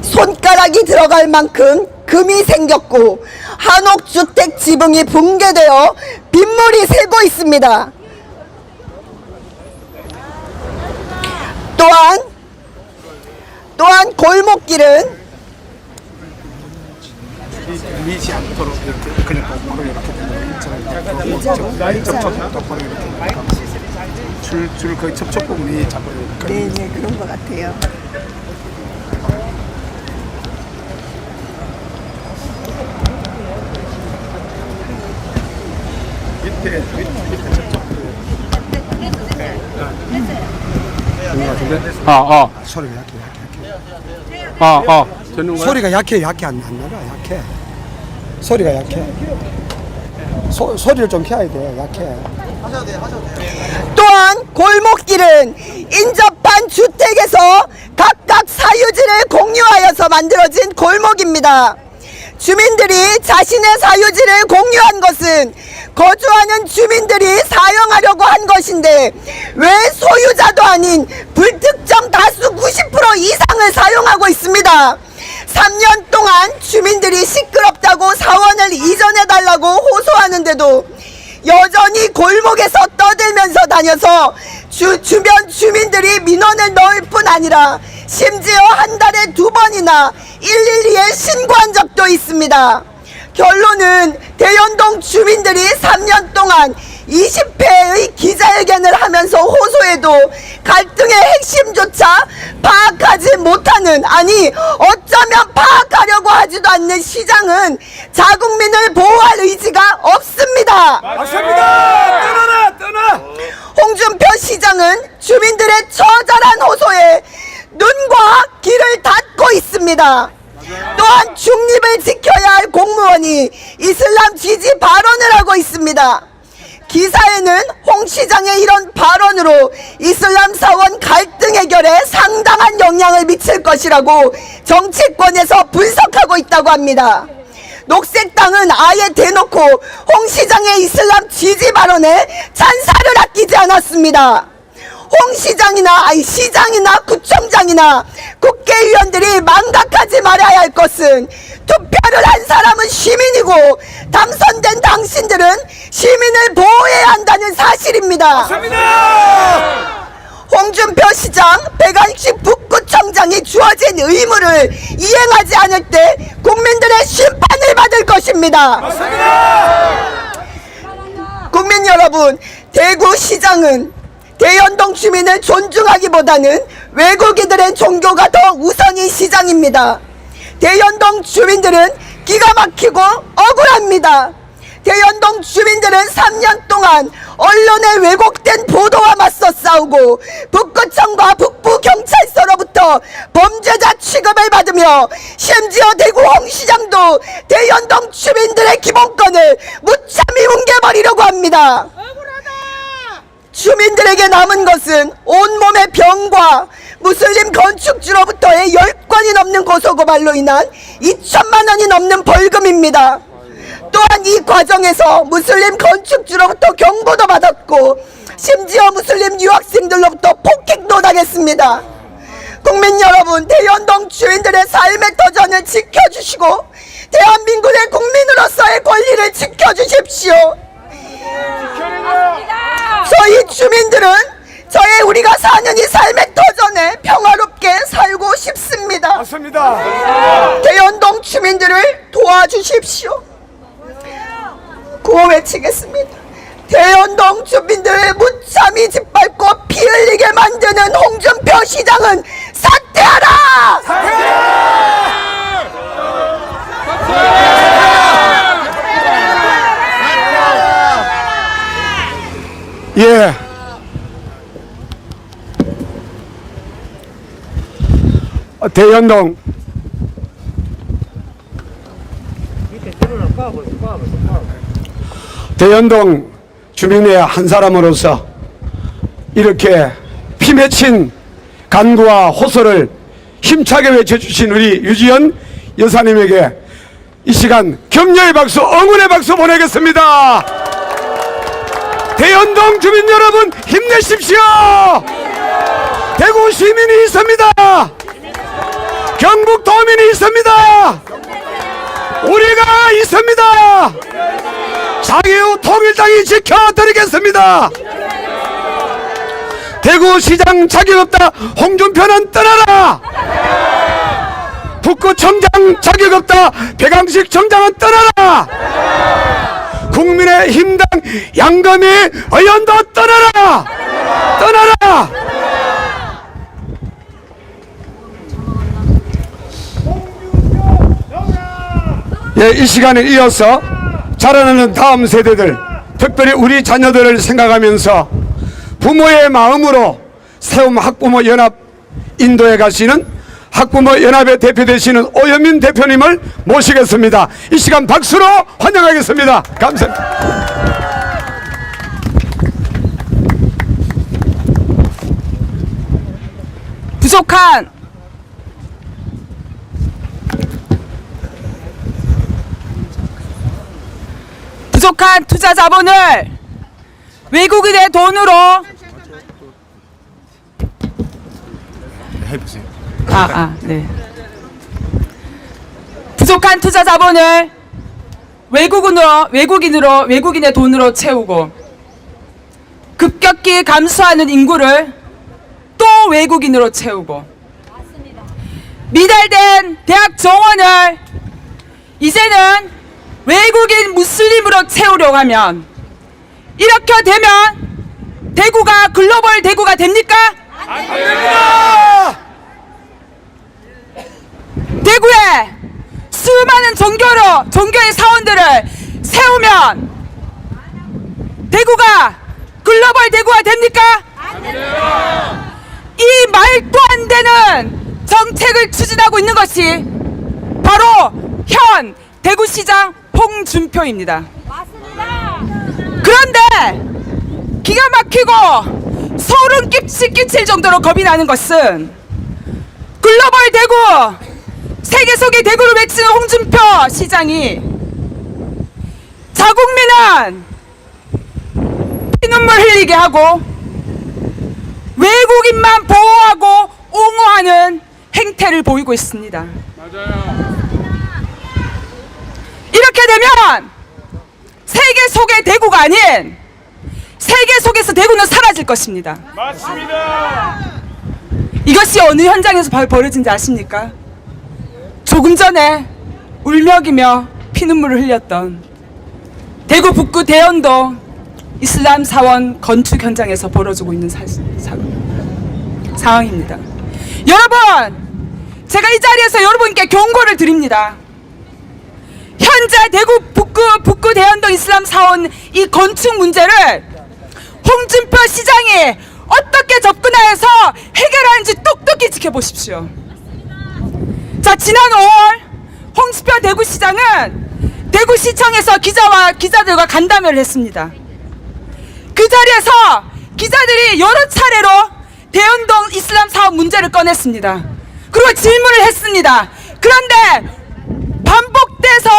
손가락이 들어갈 만큼 금이 생겼고 한옥주택 지붕이 붕괴되어 빗물이 새고 있습니다. 또한 골목길은 밀지 않도록 이렇게 그냥 똑바로 이렇게 접촉 똑바로 이렇게 줄 거의 접촉 부분이 자꾸 이렇게. 네, 그런 것 같아요. 밑에 접촉. 소리가 약해. 소리가 약해 안 나가 약해. 소리가 약해. 소리를 좀 켜야 돼. 약해. 또한 골목길은 인접한 주택에서 각각 사유지를 공유하여서 만들어진 골목입니다. 주민들이 자신의 사유지를 공유한 것은 거주하는 주민들이 사용하려고 한 것인데 왜 소유자도 아닌 불특정 다수 90% 이상을 사용하고 있습니다. 3년 동안 주민들이 시끄럽다고 사원을 이전해달라고 호소하는데도 여전히 골목에서 떠들면서 다녀서 주변 주민들이 민원을 넣을 뿐 아니라 심지어 한 달에 2번이나 112에 신고한 적도 있습니다. 결론은 대연동 주민들이 3년 동안 20회의 기자회견을 하면서 호소해도 갈등의 핵심조차 파악하지 못하는, 아니 어쩌면 파악하려고 하지도 않는 시장은 자국민을 보호할 의지가 없습니다. 맞습니다. 떠나. 홍준표 시장은 주민들의 처절한 호소에 눈과 귀를 닫고 있습니다. 또한 중립을 지켜야 할 공무원이 이슬람 지지 발언을 하고 있습니다. 기사에는 홍 시장의 이런 발언으로 이슬람 사원 갈등 해결에 상당한 영향을 미칠 것이라고 정치권에서 분석하고 있다고 합니다. 녹색당은 아예 대놓고 홍 시장의 이슬람 지지 발언에 찬사를 아끼지 않았습니다. 홍 시장이나 구청장이나 국회의원들이 망각하지 말아야 할 것은 투표를 한 사람은 시민이고 당선된 당신들은 시민을 보호해야 한다는 사실입니다. 맞습니다. 홍준표 시장, 백안식 북구청장이 주어진 의무를 이행하지 않을 때 국민들의 심판을 받을 것입니다. 맞습니다. 국민 여러분, 대구시장은 대연동 주민을 존중하기보다는 외국인들의 종교가 더 우선인 시장입니다. 대연동 주민들은 기가 막히고 억울합니다. 대연동 주민들은 3년 동안 언론의 왜곡된 보도와 맞서 싸우고 북구청과 북부경찰서로부터 범죄자 취급을 받으며 심지어 대구 홍시장도 대연동 주민들의 기본권을 무참히 뭉개버리려고 합니다. 주민들에게 남은 것은 온몸의 병과 무슬림 건축주로부터의 10건이 넘는 고소고발로 인한 2천만 원이 넘는 벌금입니다. 또한 이 과정에서 무슬림 건축주로부터 경고도 받았고 심지어 무슬림 유학생들로부터 폭행도 당했습니다. 국민 여러분, 대연동 주민들의 삶의 터전을 지켜주시고 대한민국의 국민으로서의 권리를 지켜주십시오. 저희 주민들은 우리가 사는 이 삶의 터전에 평화롭게 살고 싶습니다. 맞습니다. 대연동 주민들을 도와주십시오. 구호 외치겠습니다. 대연동 주민들을 무참히 짓밟고 피 흘리게 만드는 홍준표 시장은 사퇴하라! 예. 대연동 대연동 주민의 한 사람으로서 이렇게 피 맺힌 간구와 호소를 힘차게 외쳐주신 우리 유지연 여사님에게 이 시간 격려의 박수, 응원의 박수 보내겠습니다. 대연동 주민 여러분 힘내십시오. 대구 시민이 있습니다. 경북 도민이 있습니다. 우리가 있습니다. 자유 통일당이 지켜드리겠습니다. 대구시장 자격 없다 홍준표는 떠나라. 북구청장 자격 없다 배강식 청장은 떠나라. 국민의힘당 양금희 의원도 떠나라. 떠나라. 예, 이 시간에 이어서 자라나는 다음 세대들, 특별히 우리 자녀들을 생각하면서 부모의 마음으로 세움 학부모 연합 인도에 가시는 학부모 연합의 대표 되시는 오현민 대표님을 모시겠습니다. 이 시간 박수로 환영하겠습니다. 감사합니다. 부족한 투자 자본을 외국인의 돈으로 네. 부족한 투자 자본을 외국인의 돈으로 채우고 급격히 감소하는 인구를 또 외국인으로 채우고 미달된 대학 정원을 이제는 외국인 무슬림으로 채우려고 하면 이렇게 되면 대구가 글로벌 대구가 됩니까? 안 됩니다. 대구에 수많은 종교의 사원들을 세우면 대구가 글로벌 대구가 됩니까? 안 됩니다. 이 말도 안 되는 정책을 추진하고 있는 것이 바로 현 대구시장 홍준표입니다. 맞습니다. 그런데 기가 막히고 소름 끼칠 정도로 겁이 나는 것은 글로벌 대구, 세계 속의 대구를 외치는 홍준표 시장이 자국민은 피눈물 흘리게 하고 외국인만 보호하고 옹호하는 행태를 보이고 있습니다. 맞아요. 이렇게 되면 세계 속의 대구가 아닌 세계 속에서 대구는 사라질 것입니다. 맞습니다. 이것이 어느 현장에서 벌어진지 아십니까? 조금 전에 울먹이며 피눈물을 흘렸던 대구 북구 대연동 이슬람 사원 건축 현장에서 벌어지고 있는 상황입니다. 여러분, 제가 이 자리에서 여러분께 경고를 드립니다. 현재 대구 북구 대연동 이슬람 사원 이 건축 문제를 홍준표 시장이 어떻게 접근하여서 해결하는지 똑똑히 지켜보십시오. 자, 지난 5월 홍준표 대구시장은 대구시청에서 기자들과 간담회를 했습니다. 그 자리에서 기자들이 여러 차례로 대연동 이슬람 사업 문제를 꺼냈습니다. 그리고 질문을 했습니다. 그런데 반복돼서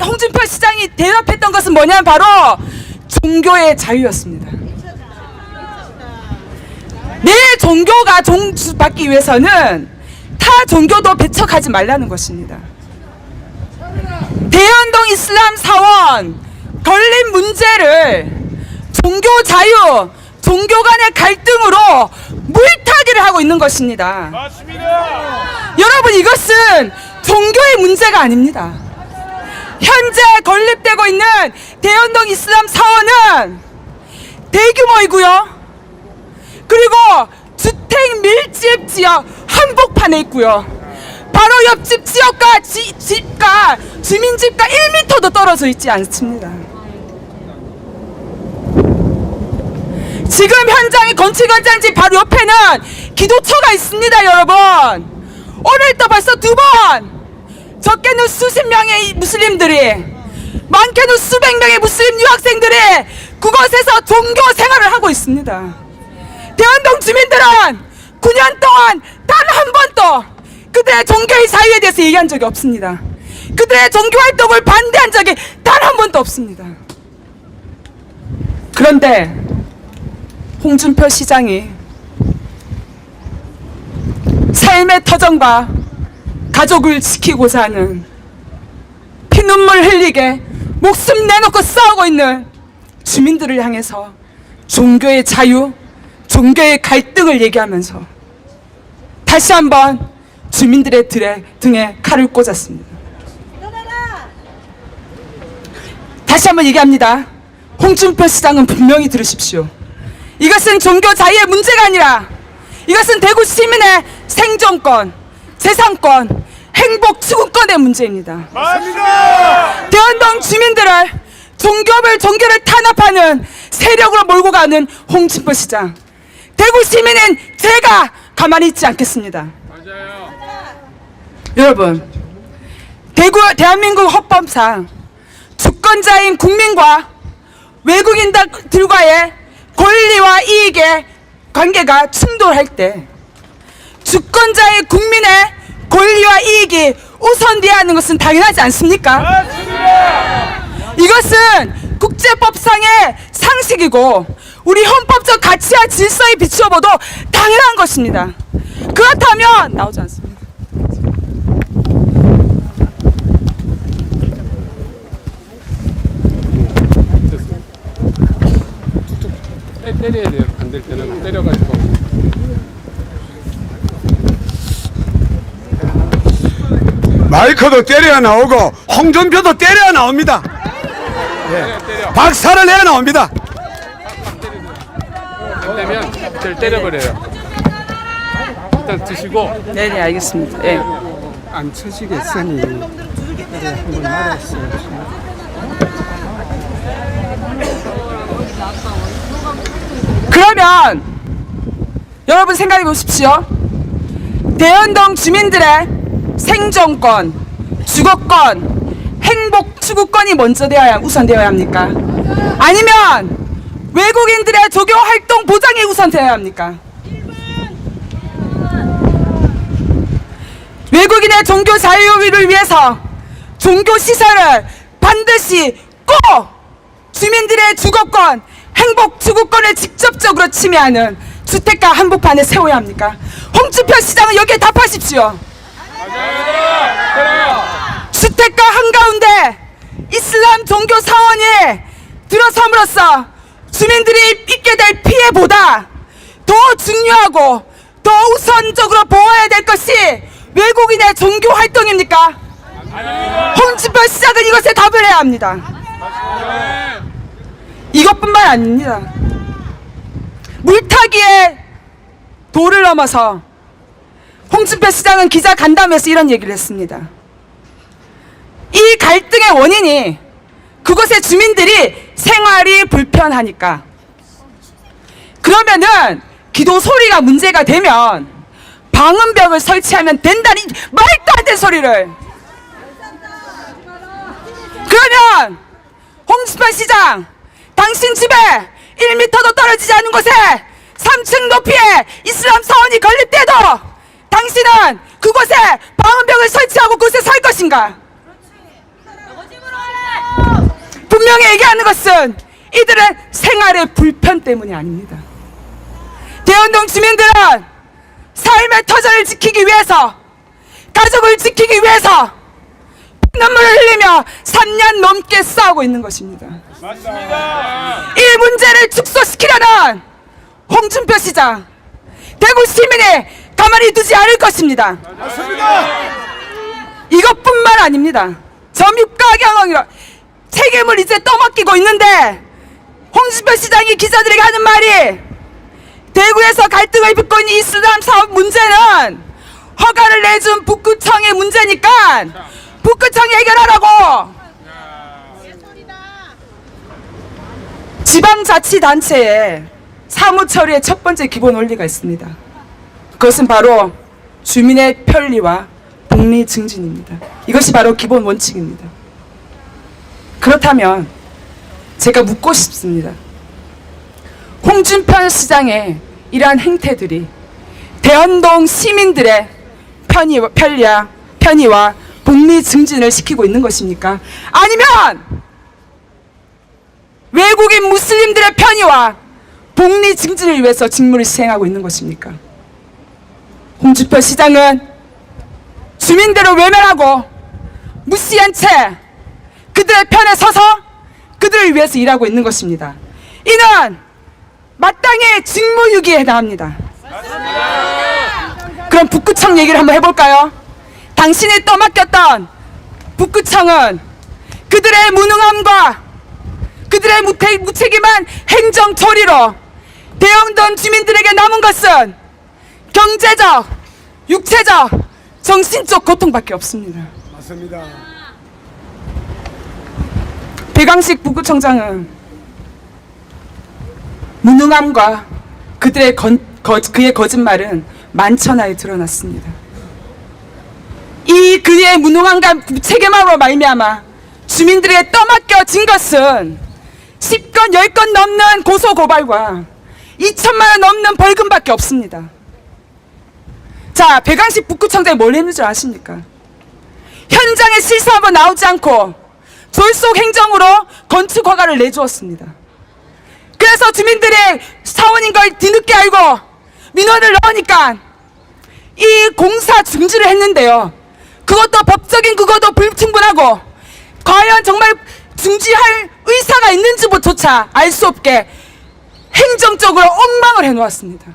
홍준표 시장이 대답했던 것은 뭐냐면 바로 종교의 자유였습니다. 내 종교가 존중받기 위해서는 타 종교도 배척하지 말라는 것입니다. 대연동 이슬람 사원 걸린 문제를 종교 자유, 종교 간의 갈등으로 물타기를 하고 있는 것입니다. 맞습니다. 여러분, 이것은 종교의 문제가 아닙니다. 현재 건립되고 있는 대연동 이슬람 사원은 대규모이고요. 그리고 주택 밀집 지역 한복판에 있고요. 바로 옆집 지역과 집과 주민집과 1m도 떨어져 있지 않습니다. 지금 현장의 건축 현장지 바로 옆에는 기도처가 있습니다, 여러분. 오늘도 벌써 2번, 적게는 수십 명의 무슬림들이, 많게는 수백 명의 무슬림 유학생들이 그곳에서 종교 생활을 하고 있습니다. 대연동 주민들은 9년 동안 단 한 번도 그들의 종교의 자유에 대해서 얘기한 적이 없습니다. 그들의 종교 활동을 반대한 적이 단 한 번도 없습니다. 그런데 홍준표 시장이 삶의 터전과 가족을 지키고자 하는 피눈물 흘리게 목숨 내놓고 싸우고 있는 주민들을 향해서 종교의 자유, 종교의 갈등을 얘기하면서 다시 한번 주민들의 등에 칼을 꽂았습니다. 다시 한번 얘기합니다. 홍준표 시장은 분명히 들으십시오. 이것은 종교 자유의 문제가 아니라 이것은 대구 시민의 생존권, 재산권, 행복 추구권의 문제입니다. 맞습니다. 대연동 주민들을 종교를 탄압하는 세력으로 몰고 가는 홍준표 시장. 대구 시민은 제가 가만히 있지 않겠습니다. 맞아요. 여러분, 대한민국 헌법상 주권자인 국민과 외국인들과의 권리와 이익의 관계가 충돌할 때 주권자의 국민의 권리와 이익이 우선돼야 하는 것은 당연하지 않습니까? 맞습니다. 이것은 국제법상의 상식이고 우리 헌법적 가치와 질서에 비추어 봐도 당연한 것입니다. 그렇다면 나오지 않습니다. 때려야 돼요. 안 될 때는 때려가지고. 마이크도 때려야 나오고 홍준표도 때려야 나옵니다. 예. 박살을 내야 나옵니다. 안 되면 때려버려요. 일단 드시고. 네네, 알겠습니다. 예. 안 쳐지겠으니 한번 말했어요. 그러면 여러분 생각해 보십시오. 대연동 주민들의 생존권, 주거권, 행복 추구권이 먼저 우선되어야 합니까? 아니면 외국인들의 종교 활동 보장이 우선되어야 합니까? 외국인의 종교 자유를 위해서 종교 시설을 반드시 꼭 주민들의 주거권, 행복 추구권을 직접적으로 침해하는 주택가 한복판에 세워야 합니까? 홍준표 시장은 여기에 답하십시오. 주택가 한가운데 이슬람 종교 사원이 들어섬으로써 주민들이 입게 될 피해보다 더 중요하고 더 우선적으로 보호해야 될 것이 외국인의 종교 활동입니까? 홍준표 시장은 이것에 답을 해야 합니다. 이것뿐만 아닙니다. 물타기에 도를 넘어서 홍준표 시장은 기자 간담회에서 이런 얘기를 했습니다. 이 갈등의 원인이 그곳의 주민들이 생활이 불편하니까, 그러면은 기도 소리가 문제가 되면 방음벽을 설치하면 된다니 말도 안 되는 소리를. 그러면 홍준표 시장, 당신 집에 1m도 떨어지지 않은 곳에 3층 높이의 이슬람 사원이 건립돼도 당신은 그곳에 방음벽을 설치하고 그곳에 살 것인가? 분명히 얘기하는 것은 이들의 생활의 불편 때문이 아닙니다. 대연동 주민들은 삶의 터전을 지키기 위해서, 가족을 지키기 위해서 눈물을 흘리며 3년 넘게 싸우고 있는 것입니다. 맞습니다. 이 문제를 축소시키려는 홍준표 시장, 대구 시민이 가만히 두지 않을 것입니다. 맞습니다. 이것뿐만 아닙니다. 점입과 경영 책임을 이제 떠맡기고 있는데 홍준표 시장이 기자들에게 하는 말이 대구에서 갈등을 빚고 있는 이슬람 사업 문제는 허가를 내준 북구청의 문제니까 북구청이 해결하라고. 지방자치단체의 사무처리의 첫 번째 기본 원리가 있습니다. 그것은 바로 주민의 편리와 복리 증진입니다. 이것이 바로 기본 원칙입니다. 그렇다면 제가 묻고 싶습니다. 홍준표 시장의 이러한 행태들이 대연동 시민들의 편의와 복리 증진을 시키고 있는 것입니까? 아니면 외국인 무슬림들의 편의와 복리 증진을 위해서 직무를 수행하고 있는 것입니까? 홍준표 시장은 주민들을 외면하고 무시한 채 그들의 편에 서서 그들을 위해서 일하고 있는 것입니다. 이는 마땅히 직무유기에 해당합니다. 그럼 북구청 얘기를 한번 해볼까요? 당신이 떠맡겼던 북구청은 그들의 무능함과 그들의 무책임한 행정 처리로 대형동 주민들에게 남은 것은 경제적, 육체적, 정신적 고통밖에 없습니다. 맞습니다. 배강식 북구청장은 무능함과 그들의 그의 거짓말은 만천하에 드러났습니다. 이 그의 무능함과 무책임함으로 말미암아 주민들에게 떠맡겨진 것은 10건 10건 넘는 고소고발과 2천만 원 넘는 벌금밖에 없습니다. 자, 배강식 북구청장이 뭘 했는 줄 아십니까? 현장에 실수 한번 나오지 않고 졸속 행정으로 건축 허가를 내주었습니다. 그래서 주민들이 사원인 걸 뒤늦게 알고 민원을 넣으니까 이 공사 중지를 했는데요. 그것도 법적인 그것도 불충분하고 과연 정말 중지할 의사가 있는지조차 알 수 없게 행정적으로 엉망을 해놓았습니다.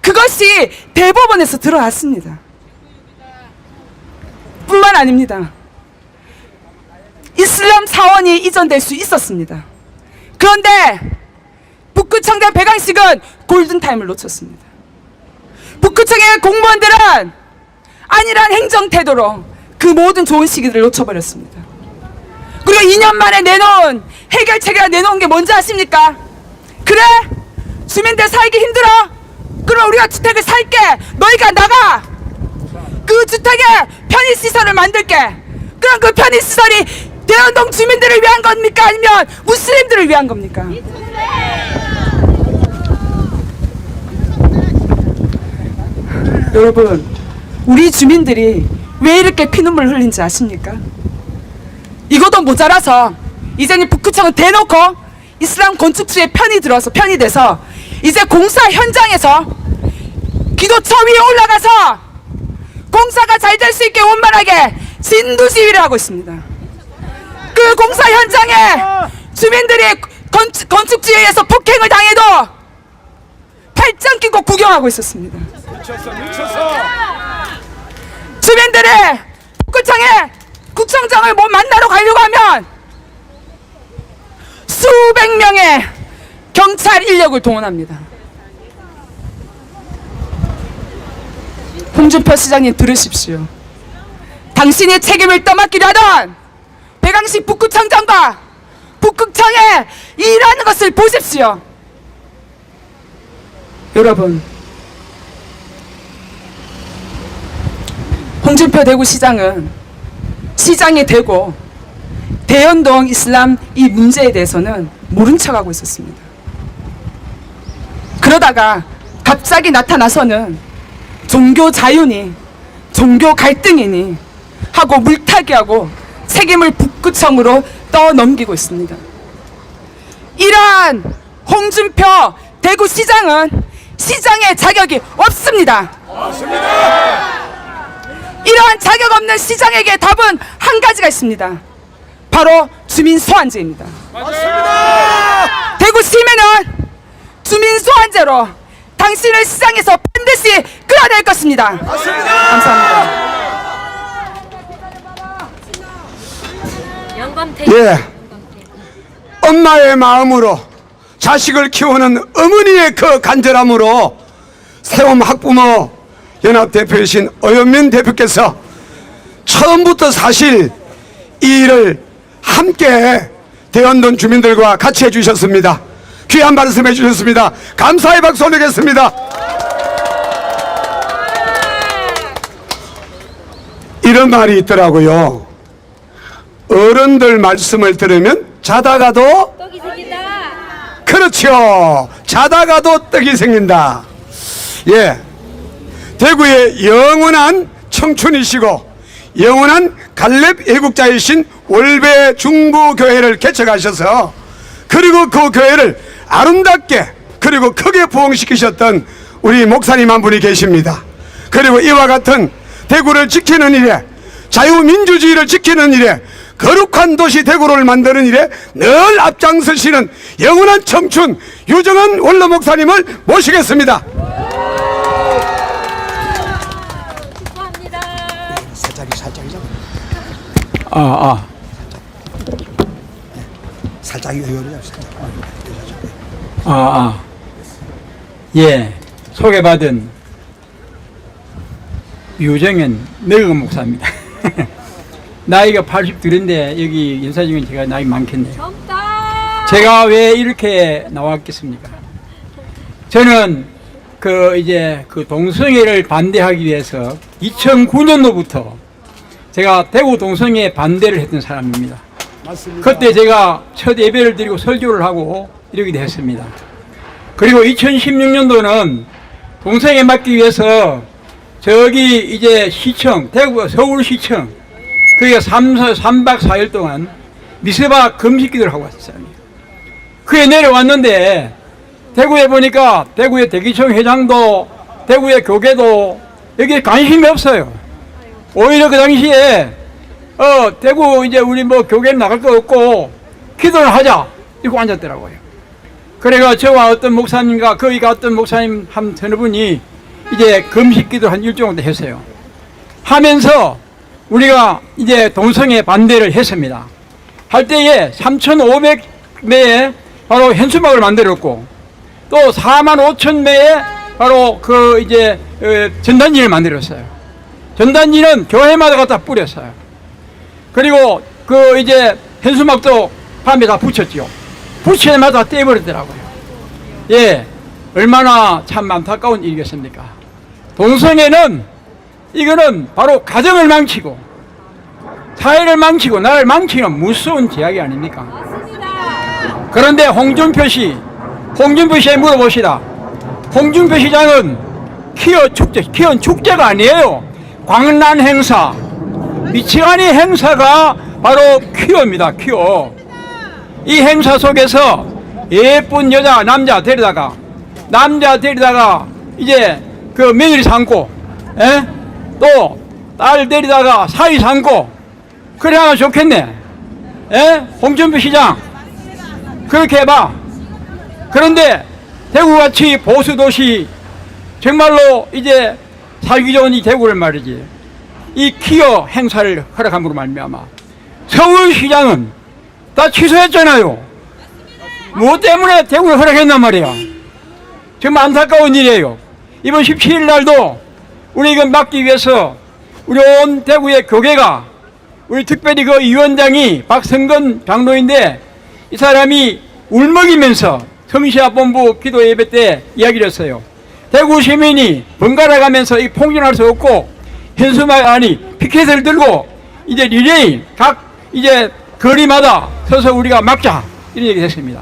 그것이 대법원에서 드러났습니다. 뿐만 아닙니다. 이슬람 사원이 이전될 수 있었습니다. 그런데 북구청장 배강식은 골든타임을 놓쳤습니다. 북구청의 공무원들은 안일한 행정 태도로 그 모든 좋은 시기들을 놓쳐버렸습니다. 그리고 2년 만에 내놓은 해결책을 내놓은 게 뭔지 아십니까? 그래? 주민들 살기 힘들어? 그럼 우리가 주택을 살게. 너희가 나가. 그 주택에 편의시설을 만들게. 그럼 그 편의시설이 대연동 주민들을 위한 겁니까? 아니면 무슬림들을 위한 겁니까? 여러분, 우리 주민들이 왜 이렇게 피눈물 흘린지 아십니까? 이것도 모자라서 이제는 북구청은 대놓고 이슬람 건축주의 편이 돼서 이제 공사 현장에서 기도처 위에 올라가서 공사가 잘 될 수 있게 원만하게 진두지휘를 하고 있습니다. 그 공사 현장에 주민들이 건축주의에서 폭행을 당해도 팔짱 끼고 구경하고 있었습니다. 주민들이 북구청에 구청장을 만나러 가려고 하면 수백 명의 경찰 인력을 동원합니다. 홍준표 시장님 들으십시오. 당신이 책임을 떠맡기려 하던 배강식 북구청장과 북구청에 일하는 것을 보십시오. 여러분, 홍준표 대구시장은 시장이 되고 대연동 이슬람 이 문제에 대해서는 모른 척하고 있었습니다. 그러다가 갑자기 나타나서는 종교 자유니 종교 갈등이니 하고 물타기하고 책임을 북구청으로 떠넘기고 있습니다. 이러한 홍준표 대구시장은 시장의 자격이 없습니다. 이러한 자격 없는 시장에게 답은 한 가지가 있습니다. 바로 주민 소환제입니다. 대구 시민은 주민 소환제로 당신을 시장에서 반드시 끌어낼 것입니다. 감사합니다. 예, 엄마의 마음으로 자식을 키우는 어머니의 그 간절함으로 세움 학부모 연합 대표이신 어연민 대표께서 처음부터 사실 이 일을 함께 대원동 주민들과 같이 해주셨습니다. 귀한 말씀 해주셨습니다. 감사의 박수 올리겠습니다. 이런 말이 있더라고요. 어른들 말씀을 들으면 자다가도 떡이 생긴다. 그렇죠. 자다가도 떡이 생긴다. 예, 대구의 영원한 청춘이시고 영원한 갈렙 애국자이신 월배 중부교회를 개척하셔서 그리고 그 교회를 아름답게 그리고 크게 부흥시키셨던 우리 목사님 한 분이 계십니다. 그리고 이와 같은 대구를 지키는 일에, 자유민주주의를 지키는 일에, 거룩한 도시 대구를 만드는 일에 늘 앞장서시는 영원한 청춘 유정은 원로 목사님을 모시겠습니다. 축하합니다. 살짝이죠. 살짝 예, 소개받은 유정현 늙은 목사입니다. 나이가 82인데 여기 인사 중에 제가 나이 많겠네요. 젊다. 제가 왜 이렇게 나왔겠습니까? 저는 그 동성애를 반대하기 위해서 2009년도부터 제가 대구 동성애 반대를 했던 사람입니다. 맞습니다. 그때 제가 첫 예배를 드리고 설교를 하고 이러기도 했습니다. 그리고 2016년도는 동성애 막기 위해서 저기 이제 시청, 대구 서울시청, 그게 3박 4일 동안 미세바 금식 기도를 하고 왔어요. 그에 내려왔는데 대구에 보니까 대구의 대기청 회장도 대구의 교계도 여기에 관심이 없어요. 오히려 그 당시에 대구 이제 우리 뭐 교계는 나갈 거 없고 기도를 하자 이러고 앉았더라고요. 그래가 저와 어떤 목사님과 거기가 어떤 목사님 한 서너 분이 이제 금식 기도를 한 일주일 정도 했어요. 하면서 우리가 이제 동성애 반대를 했습니다. 할 때에 3,500매에 바로 현수막을 만들었고 또 45,000매에 바로 그 이제 전단지를 만들었어요. 전단지는 교회마다 갖다 뿌렸어요. 그리고 그 이제 현수막도 밤에 다 붙였죠. 붙이자마자 떼버리더라고요. 예, 얼마나 참 안타까운 일이겠습니까? 동성애는 이거는 바로 가정을 망치고 사회를 망치고 나라를 망치는 무서운 제약이 아닙니까? 그런데 홍준표 씨에 물어봅시다. 홍준표 시장은 키언 축제가 아니에요. 광란 행사, 미치가니 행사가 바로 퀴어입니다. 퀴어. 이 행사 속에서 예쁜 여자, 남자 데리다가 이제 그 며느리 삼고, 또 딸 데리다가 사위 삼고, 그래 하면 좋겠네. 홍준표 시장 그렇게 해봐. 그런데 대구같이 보수도시 정말로 이제 살기 좋은 이 대구를 말이지 이 퀴어 행사를 허락함으로 말미암아 서울시장은 다 취소했잖아요. 무엇 때문에 대구를 허락했단 말이야. 정말 안타까운 일이에요. 이번 17일 날도 우리 이거 막기 위해서 우리 온 대구의 교계가 우리 특별히 그 위원장이 박성근 장로인데 이 사람이 울먹이면서 성시합본부 기도 예배 때 이야기를 했어요. 대구 시민이 번갈아 가면서 이 폭진할 수 없고 현수막 피켓을 들고 이제 리레이 각 이제 거리마다 서서 우리가 막자 이런 얘기를 했습니다.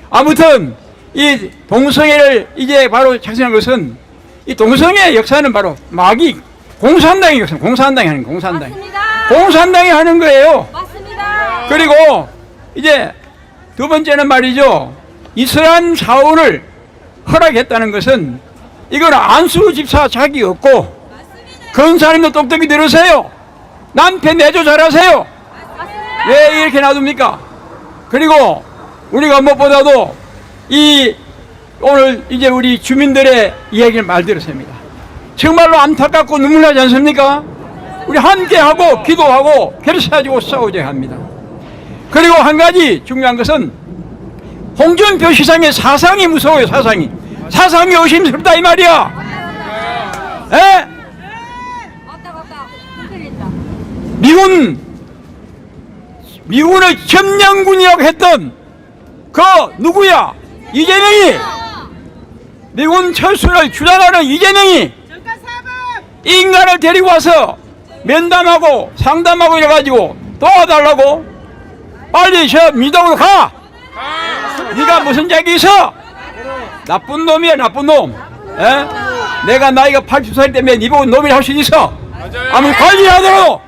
아무튼 이 동성애를 이제 바로 작성한 것은 이 동성애 역사는 바로 마귀 공산당이 역사입니다. 공산당이 하는 거예요. 공산당이 하는 거예요. 맞습니다. 그리고 이제 두 번째는 말이죠. 이슬람 사원을 허락했다는 것은 이건 안수 집사 자격이 없고 건사님도 똑똑히 들으세요. 남편 내조 잘하세요. 왜 이렇게 놔둡니까? 그리고 우리가 무엇보다도 이 오늘 이제 우리 주민들의 이야기를 말 들었습니다. 정말로 안타깝고 눈물 나지 않습니까? 우리 함께하고 기도하고 결사지고 싸우자 합니다. 그리고 한 가지 중요한 것은 홍준표 시장의 사상이 무서워요. 사상이 의심스럽다 이 말이야. 에? 미군을 점령군이라고 했던 그 누구야? 이재명이, 미군 철수를 주장하는 이재명이 이 인간을 데리고 와서 면담하고 상담하고 이래가지고 도와달라고. 빨리 저 미동으로 가. 네가 무슨 죄가 있어? 나쁜 놈이야, 나쁜 놈. 에? 내가 나이가 80살 때문에 네 보고 놈이라 할 수 있어. 아무 관리하도록.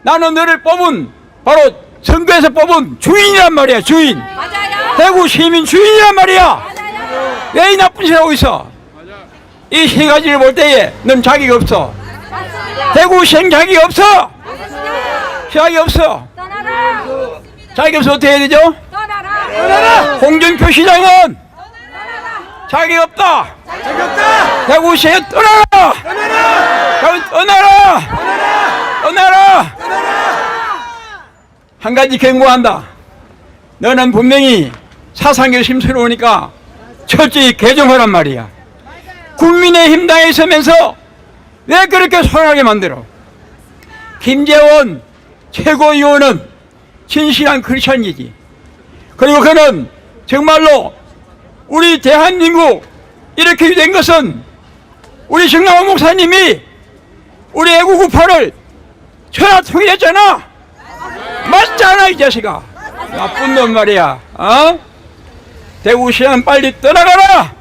나는 너를 뽑은, 바로 선거에서 뽑은 주인이란 말이야, 주인. 맞아요. 대구 시민 주인이란 말이야. 왜 이 나쁜 짓을 하고 있어? 이 세 가지를 볼 때에 넌 자격이 없어. 대구시행 자격이 없어. 자격이 없어. 떠나라. 자격이 없어. 어떻게 해야 되죠? 떠나라. 홍준표 시장은 자격이 없다. 대구시에 떠나라. 떠나라. 한 가지 경고한다. 너는 분명히 사상이 심스러우니까 철저히 개정하란 말이야. 국민의힘 당에 있으면서 왜 그렇게 소란하게 만들어? 김재원 최고위원은 진실한 크리스천이지. 그리고 그는 정말로 우리 대한민국 이렇게 된 것은 우리 정남원 목사님이 우리 애국우파를 천하통일했잖아. 맞잖아 이 자식아. 나쁜 놈 말이야. 어? 대구시장 빨리 떠나가라.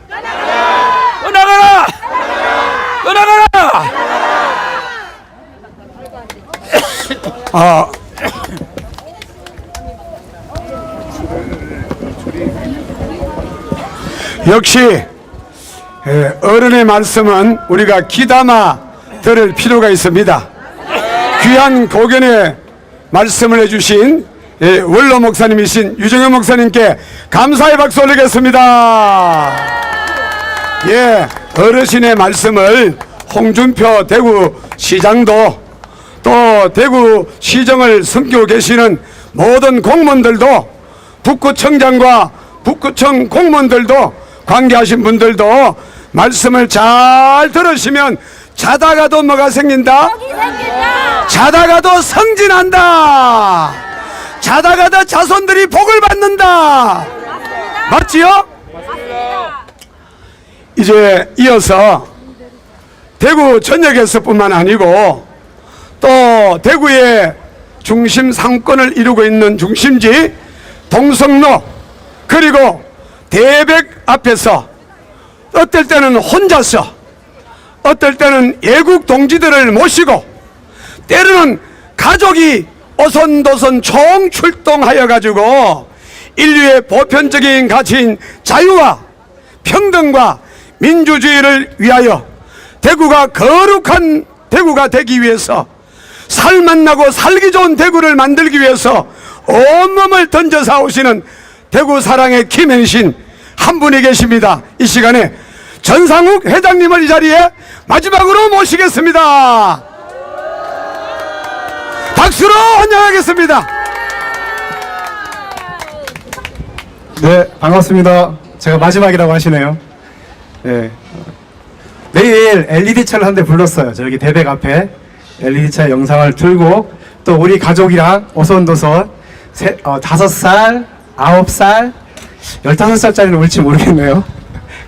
역시 어른의 말씀은 우리가 귀담아 들을 필요가 있습니다. 귀한 고견의 말씀을 해주신 원로 목사님이신 유정현 목사님께 감사의 박수 올리겠습니다. 예, 어르신의 말씀을 홍준표 대구시장도 또 대구시정을 섬기고 계시는 모든 공무원들도 북구청장과 북구청 공무원들도 관계하신 분들도 말씀을 잘 들으시면 자다가도 뭐가 생긴다? 자다가도 성진한다. 자다가도 자손들이 복을 받는다. 맞지요? 이제 이어서 대구 전역에서 뿐만 아니고 또 대구의 중심 상권을 이루고 있는 중심지 동성로 그리고 대백 앞에서 어떨 때는 혼자서 어떨 때는 애국 동지들을 모시고 때로는 가족이 오손도손 총출동하여 가지고 인류의 보편적인 가치인 자유와 평등과 민주주의를 위하여 대구가 거룩한 대구가 되기 위해서 살맛나고 살기 좋은 대구를 만들기 위해서 온몸을 던져 싸우시는 대구 사랑의 김현신 한 분이 계십니다. 이 시간에 전상욱 회장님을 이 자리에 마지막으로 모시겠습니다. 박수로 환영하겠습니다. 네, 반갑습니다. 제가 마지막이라고 하시네요. 네. 내일 LED차를 한 대 불렀어요. 저기 대백 앞에 LED차 영상을 틀고 또 우리 가족이랑 오손도손 5살, 9살, 15살짜리는 올지 모르겠네요.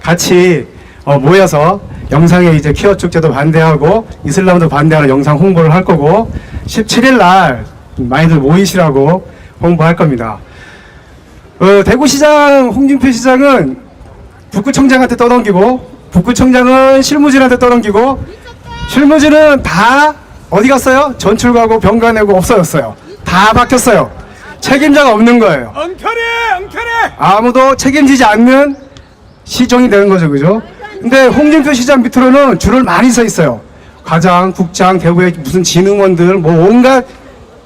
같이 모여서 영상에 이제 퀴어 축제도 반대하고 이슬람도 반대하는 영상 홍보를 할 거고 17일 날 많이들 모이시라고 홍보할 겁니다. 대구시장 홍준표 시장은 북구청장한테 떠넘기고 북구청장은 실무진한테 떠넘기고 실무진은 다 어디 갔어요? 전출 가고 병가 내고 없어졌어요. 다 바뀌었어요. 책임자가 없는 거예요. 엉켜내. 아무도 책임지지 않는 시정이 되는 거죠, 그죠? 근데 홍준표 시장 밑으로는 줄을 많이 서 있어요. 과장, 국장, 대구의 무슨 진흥원들, 뭐 온갖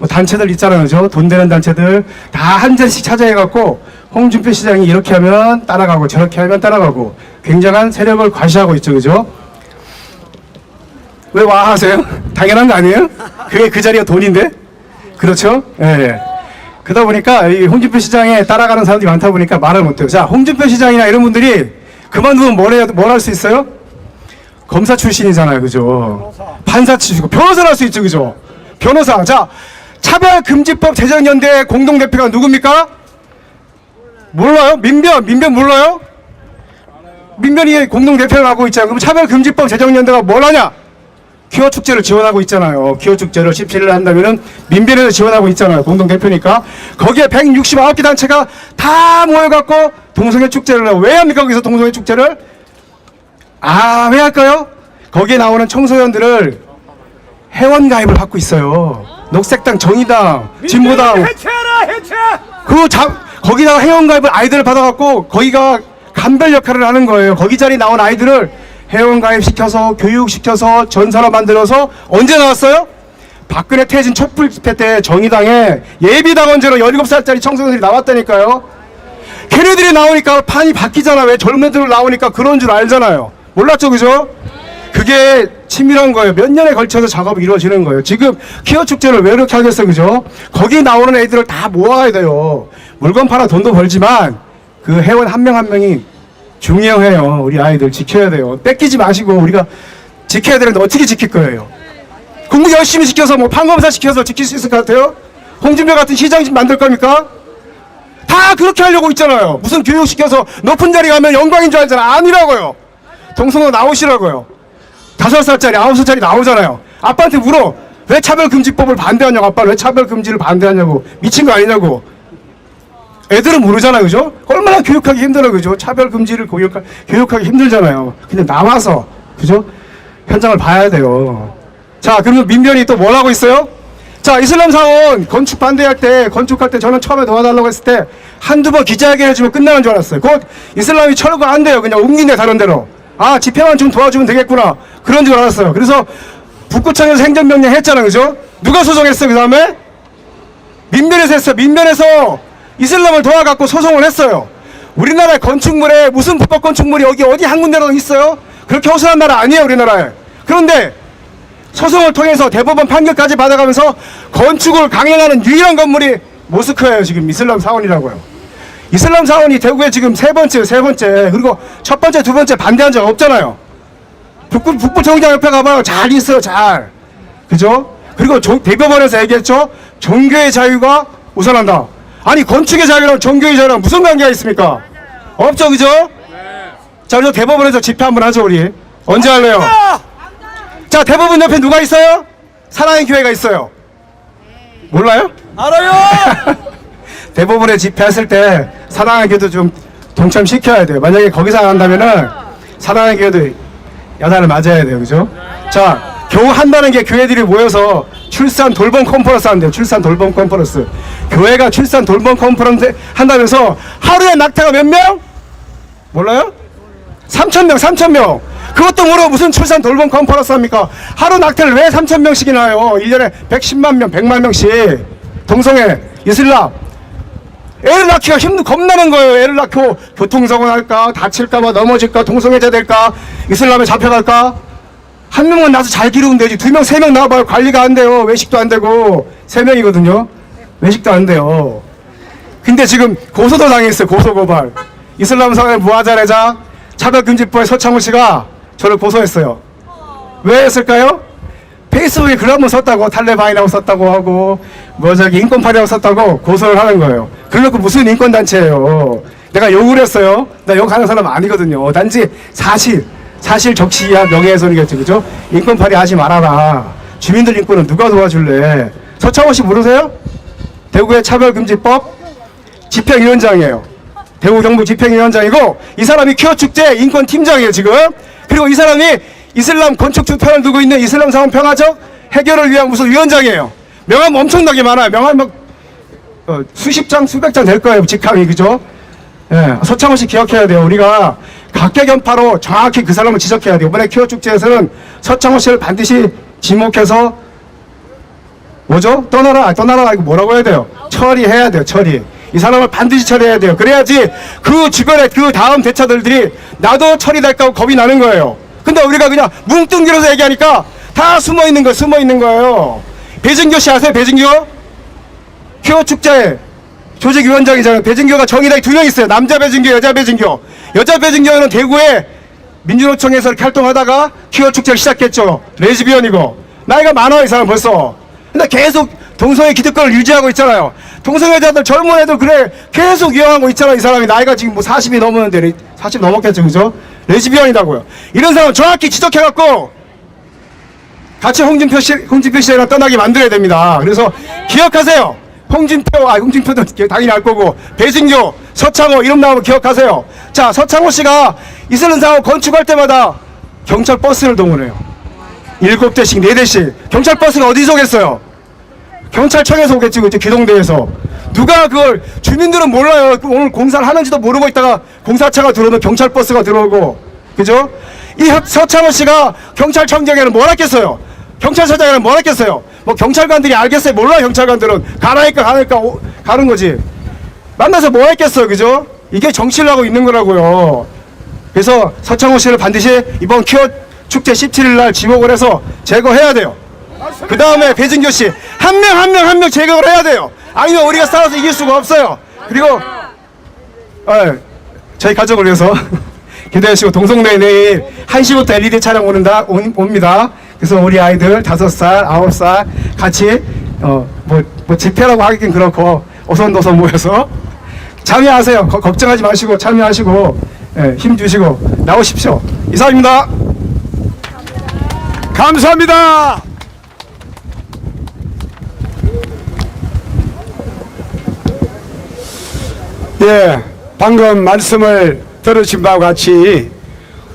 단체들 있잖아요, 그죠? 돈 되는 단체들 다 한 자리씩 찾아해갖고 홍준표 시장이 이렇게 하면 따라가고 저렇게 하면 따라가고 굉장한 세력을 과시하고 있죠, 그죠? 왜 와 하세요? 당연한 거 아니에요? 그게 그 자리가 돈인데? 그렇죠? 예. 그러다 보니까 이 홍준표 시장에 따라가는 사람들이 많다 보니까 말을 못해요. 자, 홍준표 시장이나 이런 분들이 그만두면 뭘 할 수 있어요? 검사 출신이잖아요, 그죠? 판사 출신이고 변호사를 할 수 있죠, 그죠? 변호사. 자, 차별금지법 제정연대 공동대표가 누굽니까? 몰라요? 민변 몰라요? 민변이 공동대표를 하고 있잖아요. 그럼 차별금지법 제정연대가 뭘 하냐? 기호축제를 지원하고 있잖아요. 기호축제를 17일에 한다면은 민변에서 지원하고 있잖아요. 공동대표니까. 거기에 169개 단체가 다 모여갖고 동성애 축제를 해요. 왜 합니까? 거기서 동성애 축제를? 아, 왜 할까요? 거기에 나오는 청소년들을 회원가입을 받고 있어요. 녹색당, 정의당, 진보당. 거기다가 회원가입을 아이들을 받아갖고 거기가 감별 역할을 하는 거예요. 거기 자리 나온 아이들을 회원가입시켜서 교육시켜서 전사로 만들어서 언제 나왔어요? 박근혜 퇴진 촛불 집회 때 정의당에 예비당원제로 17살짜리 청소년들이 나왔다니까요. 걔네들이 나오니까 판이 바뀌잖아. 왜 젊은 애들 나오니까 그런 줄 알잖아요. 몰랐죠, 그죠? 그게 치밀한 거예요. 몇 년에 걸쳐서 작업이 이루어지는 거예요. 지금 기어축제를 왜 이렇게 하겠어요, 그죠? 거기 나오는 애들을 다 모아야 돼요. 물건 팔아 돈도 벌지만 그 회원 한 명 한 명이 중요해요. 우리 아이들 지켜야 돼요. 뺏기지 마시고 우리가 지켜야 되는데 어떻게 지킬 거예요? 공부 열심히 시켜서 뭐 판검사 시켜서 지킬 수 있을 것 같아요? 홍준표 같은 시장 만들 겁니까? 다 그렇게 하려고 있잖아요. 무슨 교육시켜서 높은 자리 가면 영광인 줄 알잖아. 아니라고요. 동성로 나오시라고요. 5살짜리 9살짜리 나오잖아요. 아빠한테 물어. 왜 차별금지법을 반대하냐고. 아빠는 왜 차별금지를 반대하냐고. 미친 거 아니냐고. 애들은 모르잖아요, 그죠? 얼마나 교육하기 힘들어, 그죠? 차별금지를 교육하기 힘들잖아요. 근데 나와서, 그죠? 현장을 봐야 돼요. 자, 그러면 민변이 또 뭘 하고 있어요? 자, 이슬람 사원 건축 반대할 때, 건축할 때 저는 처음에 도와달라고 했을 때 한두 번 기자회견 해주면 끝나는 줄 알았어요. 곧 이슬람이 철거 안 돼요. 그냥 옮긴대, 다른 데로. 아, 집회만 좀 도와주면 되겠구나. 그런 줄 알았어요. 그래서 북구청에서 행정명령 했잖아요, 그죠? 누가 소송했어요, 그 다음에? 민변에서 했어요. 민변에서 이슬람을 도와갖고 소송을 했어요. 우리나라 건축물에 무슨 불법 건축물이 여기 어디 한 군데라도 있어요? 그렇게 허술한 나라 아니에요, 우리나라에. 그런데 소송을 통해서 대법원 판결까지 받아가면서 건축을 강행하는 유일한 건물이 모스크예요. 지금 이슬람 사원이라고요. 이슬람 사원이 대구에 지금 세 번째 그리고 첫 번째 두 번째 반대한 적 없잖아요. 북부청장 옆에 가봐요. 잘 있어요, 잘. 그죠? 그리고 대법원에서 얘기했죠. 종교의 자유가 우선한다. 아니, 건축의 자유랑 종교의 자유랑 무슨 관계가 있습니까? 없죠, 그죠? 자, 그래서 대법원에서 집회 한번 하죠, 우리. 언제 할래요? 자, 대법원 옆에 누가 있어요? 사랑의 교회가 있어요. 몰라요? 알아요! 대법원에 집회했을 때 사랑의 교회도 좀 동참시켜야 돼요. 만약에 거기서 안 한다면은 사랑의 교회도 야단을 맞아야 돼요, 그죠? 자, 겨우 한다는 게 교회들이 모여서 출산 돌봄 컨퍼런스 한대요. 출산 돌봄 컨퍼런스. 교회가 출산 돌봄 컨퍼런스 한다면서 하루에 낙태가 몇 명? 몰라요? 3,000명. 그것도 모르고 무슨 출산 돌봄 컨퍼런스 합니까? 하루 낙태를 왜 3,000명씩이나 해요? 1년에 110만 명, 100만 명씩. 동성애, 이슬람. 애를 낳기가 겁나는 거예요. 애를 낳고 교통사고 날까, 다칠까봐, 넘어질까, 동성애자 될까, 이슬람에 잡혀갈까. 한 명만 나서 잘 기르면 되지. 2명, 3명 나와봐요. 관리가 안 돼요. 외식도 안 되고. 3명이거든요. 외식도 안 돼요. 근데 지금 고소도 당했어요. 고소고발. 이슬람 사회 무아자레자 차별금지법에 서창호 씨가 저를 고소했어요. 왜 했을까요? 페이스북에 글 한번 썼다고, 탈레반이라고 썼다고 하고, 인권파리라고 썼다고 고소를 하는 거예요. 그래놓고 무슨 인권단체예요. 내가 욕을 했어요. 나 욕하는 사람 아니거든요. 단지 사실 적시야 명예훼손이겠죠, 그죠? 인권파리 하지 말아라. 주민들 인권은 누가 도와줄래? 서창호 씨 모르세요? 대구의 차별금지법 집행위원장이에요. 대구 경북 집행위원장이고, 이 사람이 퀴어축제 인권팀장이에요, 지금. 그리고 이 사람이 이슬람 건축주 편을 두고 있는 이슬람 사원 평화적 해결을 위한 무슨 위원장이에요. 명함 엄청나게 많아요. 명함 막 수십 장, 수백 장 될 거예요, 직함이, 그죠? 예, 서창호 씨 기억해야 돼요. 우리가 각계견파로 정확히 그 사람을 지적해야 돼요. 이번에 퀴어축제에서는 서창호 씨를 반드시 지목해서 뭐죠? 떠나라 이거 뭐라고 해야 돼요? 처리해야 돼요, 처리. 이 사람을 반드시 처리해야 돼요. 그래야지 그 주변에 그 다음 대처들이 나도 처리될까 겁이 나는 거예요. 근데 우리가 그냥 뭉뚱그려서 얘기하니까 다 숨어있는 거예요. 배진교 씨 아세요? 배진교? 퀴어축제 조직위원장이잖아요. 배진교가 정의당에 2명 있어요. 남자 배진교, 여자 배진교. 여자 배진교는 대구에 민주노총에서 이렇게 활동하다가 퀴어 축제를 시작했죠. 레즈비언이고 나이가 많아 이 사람 벌써. 근데 계속 동성애 기득권을 유지하고 있잖아요. 동성애자들 젊은 애들 그래 계속 이용하고 있잖아요. 이 사람이 나이가 지금 뭐 40이 넘었는데 40 넘었겠죠, 그죠? 레즈비언이라고요. 이런 사람 정확히 지적해갖고 같이 홍준표 씨랑 떠나게 만들어야 됩니다. 그래서 기억하세요. 홍준표도 당연히 알 거고, 배진교, 서창호 이름 나오면 기억하세요. 자, 서창호 씨가 이슬람 사업 건축할 때마다 경찰 버스를 동원해요. 7대씩, 4대씩. 경찰 버스가 어디서 오겠어요? 경찰청에서 오겠지, 그죠? 기동대에서. 누가 그걸, 주민들은 몰라요. 오늘 공사를 하는지도 모르고 있다가 공사차가 들어오면 경찰 버스가 들어오고, 그죠? 이 서창호 씨가 경찰청장에는 뭘 했겠어요? 경찰서장에는 뭘 했겠어요? 뭐 경찰관들이 알겠어요? 몰라요. 경찰관들은 가라니까 가는 거지. 만나서 뭐 했겠어요, 그죠? 이게 정치를 하고 있는 거라고요. 그래서 서창호 씨를 반드시 이번 퀴어 축제 17일 날 지목을 해서 제거해야 돼요. 그 다음에 배진교 씨 한 명 제거를 해야 돼요. 아니면 우리가 싸워서 이길 수가 없어요. 그리고 저희 가족을 위해서 기대하시고, 동성로에 내일 1시부터 LED 차량 옵니다. 그래서 우리 아이들 5살, 9살 같이 뭐 집회라고 하긴 그렇고 오손도손 모여서 참여하세요. 걱정하지 마시고 참여하시고, 힘 주시고 나오십시오. 이상입니다. 감사합니다. 예, 방금 말씀을 들으신 바와 같이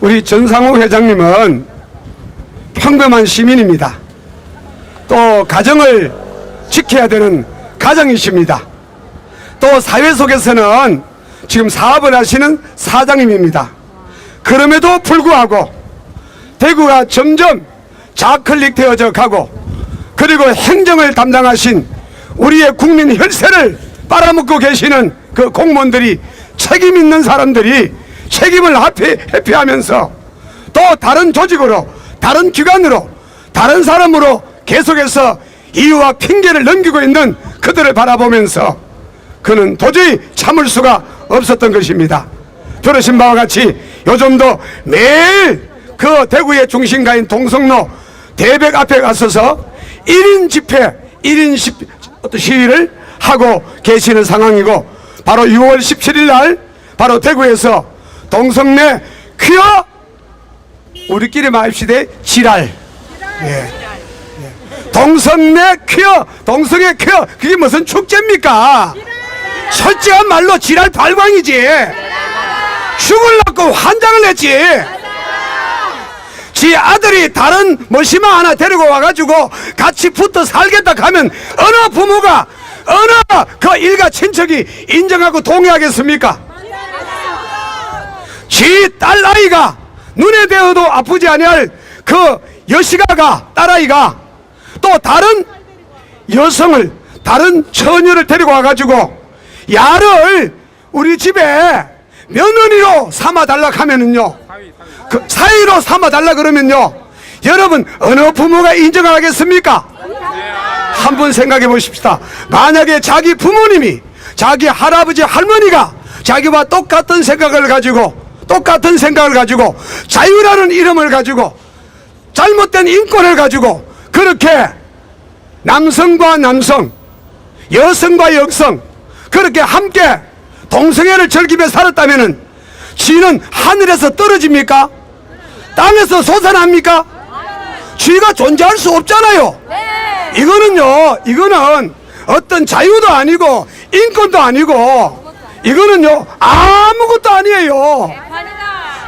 우리 전상욱 회장님은 평범한 시민입니다. 또 가정을 지켜야 되는 가정이십니다. 또 사회 속에서는 지금 사업을 하시는 사장님입니다. 그럼에도 불구하고 대구가 점점 좌클릭 되어져 가고, 그리고 행정을 담당하신 우리의 국민 혈세를 빨아먹고 계시는 그 공무원들이, 책임 있는 사람들이 책임을 회피하면서 또 다른 조직으로, 다른 기관으로, 다른 사람으로 계속해서 이유와 핑계를 넘기고 있는 그들을 바라보면서 그는 도저히 참을 수가 없었던 것입니다. 들으신 바와 같이 요즘도 매일 그 대구의 중심가인 동성로 대백 앞에 가서서 1인 집회, 1인 시위를 하고 계시는 상황이고, 바로 6월 17일 날 바로 대구에서 동성내 퀴어, 우리끼리 말합시다, 지랄. 예. 동성내 퀴어, 동성애 퀴어, 그게 무슨 축제입니까? 솔직한 말로 지랄 발광이지. 죽을라고 환장을 했지. 지 아들이 다른 머시마 하나 데리고 와가지고 같이 붙어 살겠다 하면 어느 부모가, 어느 그 일가 친척이 인정하고 동의하겠습니까? 지 딸아이가 눈에 대어도 아프지 아니할 그 여시가가, 딸아이가 또 다른 여성을, 다른 처녀를 데리고 와가지고 야를 우리 집에 며느리로 삼아달라 하면은요, 그 사위로 삼아달라 그러면요, 여러분 어느 부모가 인정하겠습니까? 한번 생각해 보십시다. 만약에 자기 부모님이, 자기 할아버지 할머니가 자기와 똑같은 생각을 가지고 자유라는 이름을 가지고 잘못된 인권을 가지고 그렇게 남성과 남성, 여성과 여성 그렇게 함께 동성애를 즐기며 살았다면은 지는 하늘에서 떨어집니까? 땅에서 솟아납니까? 쥐가 존재할 수 없잖아요. 이거는 어떤 자유도 아니고 인권도 아니고 이거는요 아무것도 아니에요.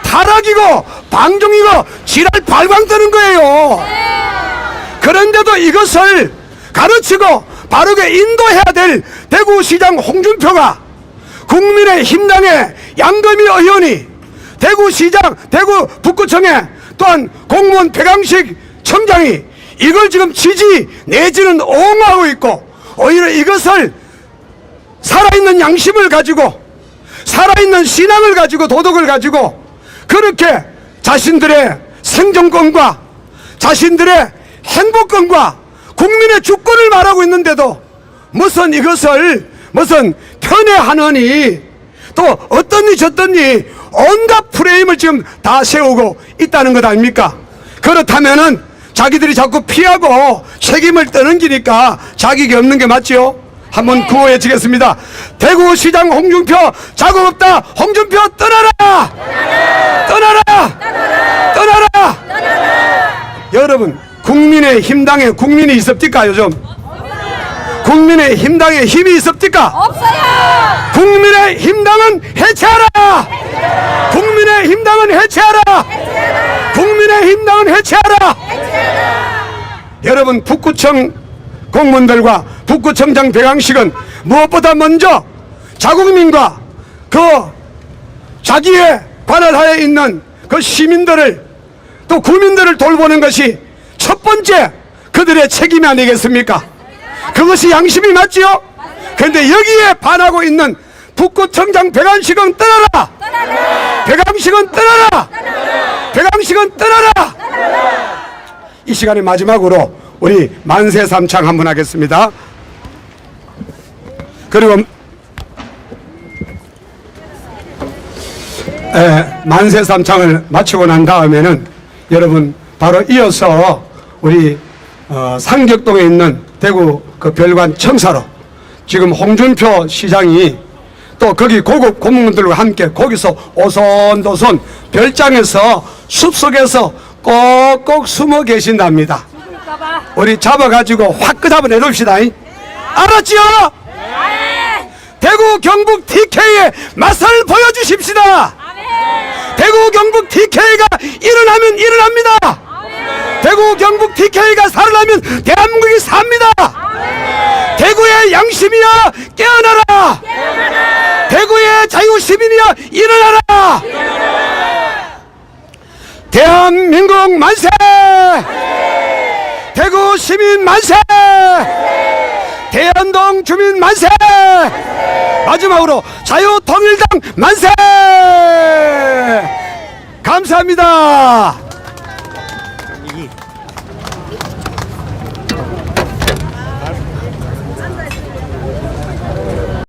타락이고 방종이고 지랄 발광 뜨는 거예요. 그런데도 이것을 가르치고 바르게 인도해야 될 대구시장 홍준표가, 국민의힘당의 양금희 의원이, 대구시장, 대구 북구청에 또한 공무원 백양식 청장이 이걸 지금 지지 내지는 옹호하고 있고, 오히려 이것을 살아있는 양심을 가지고, 살아있는 신앙을 가지고, 도덕을 가지고 그렇게 자신들의 생존권과 자신들의 행복권과 국민의 주권을 말하고 있는데도 무슨 이것을 무슨 편애하느니 또 어떻니 저떻니 온갖 프레임을 지금 다 세우고 있다는 것 아닙니까? 그렇다면은 자기들이 자꾸 피하고 책임을 떠넘기니까 자격이 없는 게 맞죠? 한번 구호해주겠습니다. 대구시장 홍준표 자격 없다. 홍준표 떠나라. 떠나라. 떠나라. 여러분, 국민의힘당에 국민이 있습니까 요즘? 국민의힘당에 힘이 있습니까? 없어요. 국민의힘당은 해체하라. 국민의힘당은 해체하라. 국민의힘당은 해체하라. 여러분, 북구청 공무원들과 북구청장 배강식은 무엇보다 먼저 자국민과 그 자기의 관할하에 있는 그 시민들을 또 국민들을 돌보는 것이 첫 번째 그들의 책임이 아니겠습니까? 그것이 양심이 맞지요? 그런데 여기에 반하고 있는 북구청장 배강식은 떠나라. 배강식은 떠나라. 배강식은 떠나라. 이 시간에 마지막으로 우리 만세 삼창 한번 하겠습니다. 그리고 만세 삼창을 마치고 난 다음에는 여러분 바로 이어서 우리 상격동에 있는 대구 그 별관 청사로 지금 홍준표 시장이 또 거기 고급 고문들과 함께 거기서 오손도손 별장에서 숲속에서 꼭꼭 숨어 계신답니다. 우리 잡아가지고 확 끄잡아 내놓읍시다. 알았지요? 대구 경북 TK의 맛을 보여주십시다. 대구 경북 TK가 일어나면 일어납니다. 대구 경북 TK가 살아나면 대한민국이 삽니다. 대구의 양심이야 깨어나라. 대구의 자유시민이야 일어나라. 대한민국 만세. 대구 시민 만세. 대연동 주민 만세. 마지막으로 자유통일당 만세. 감사합니다.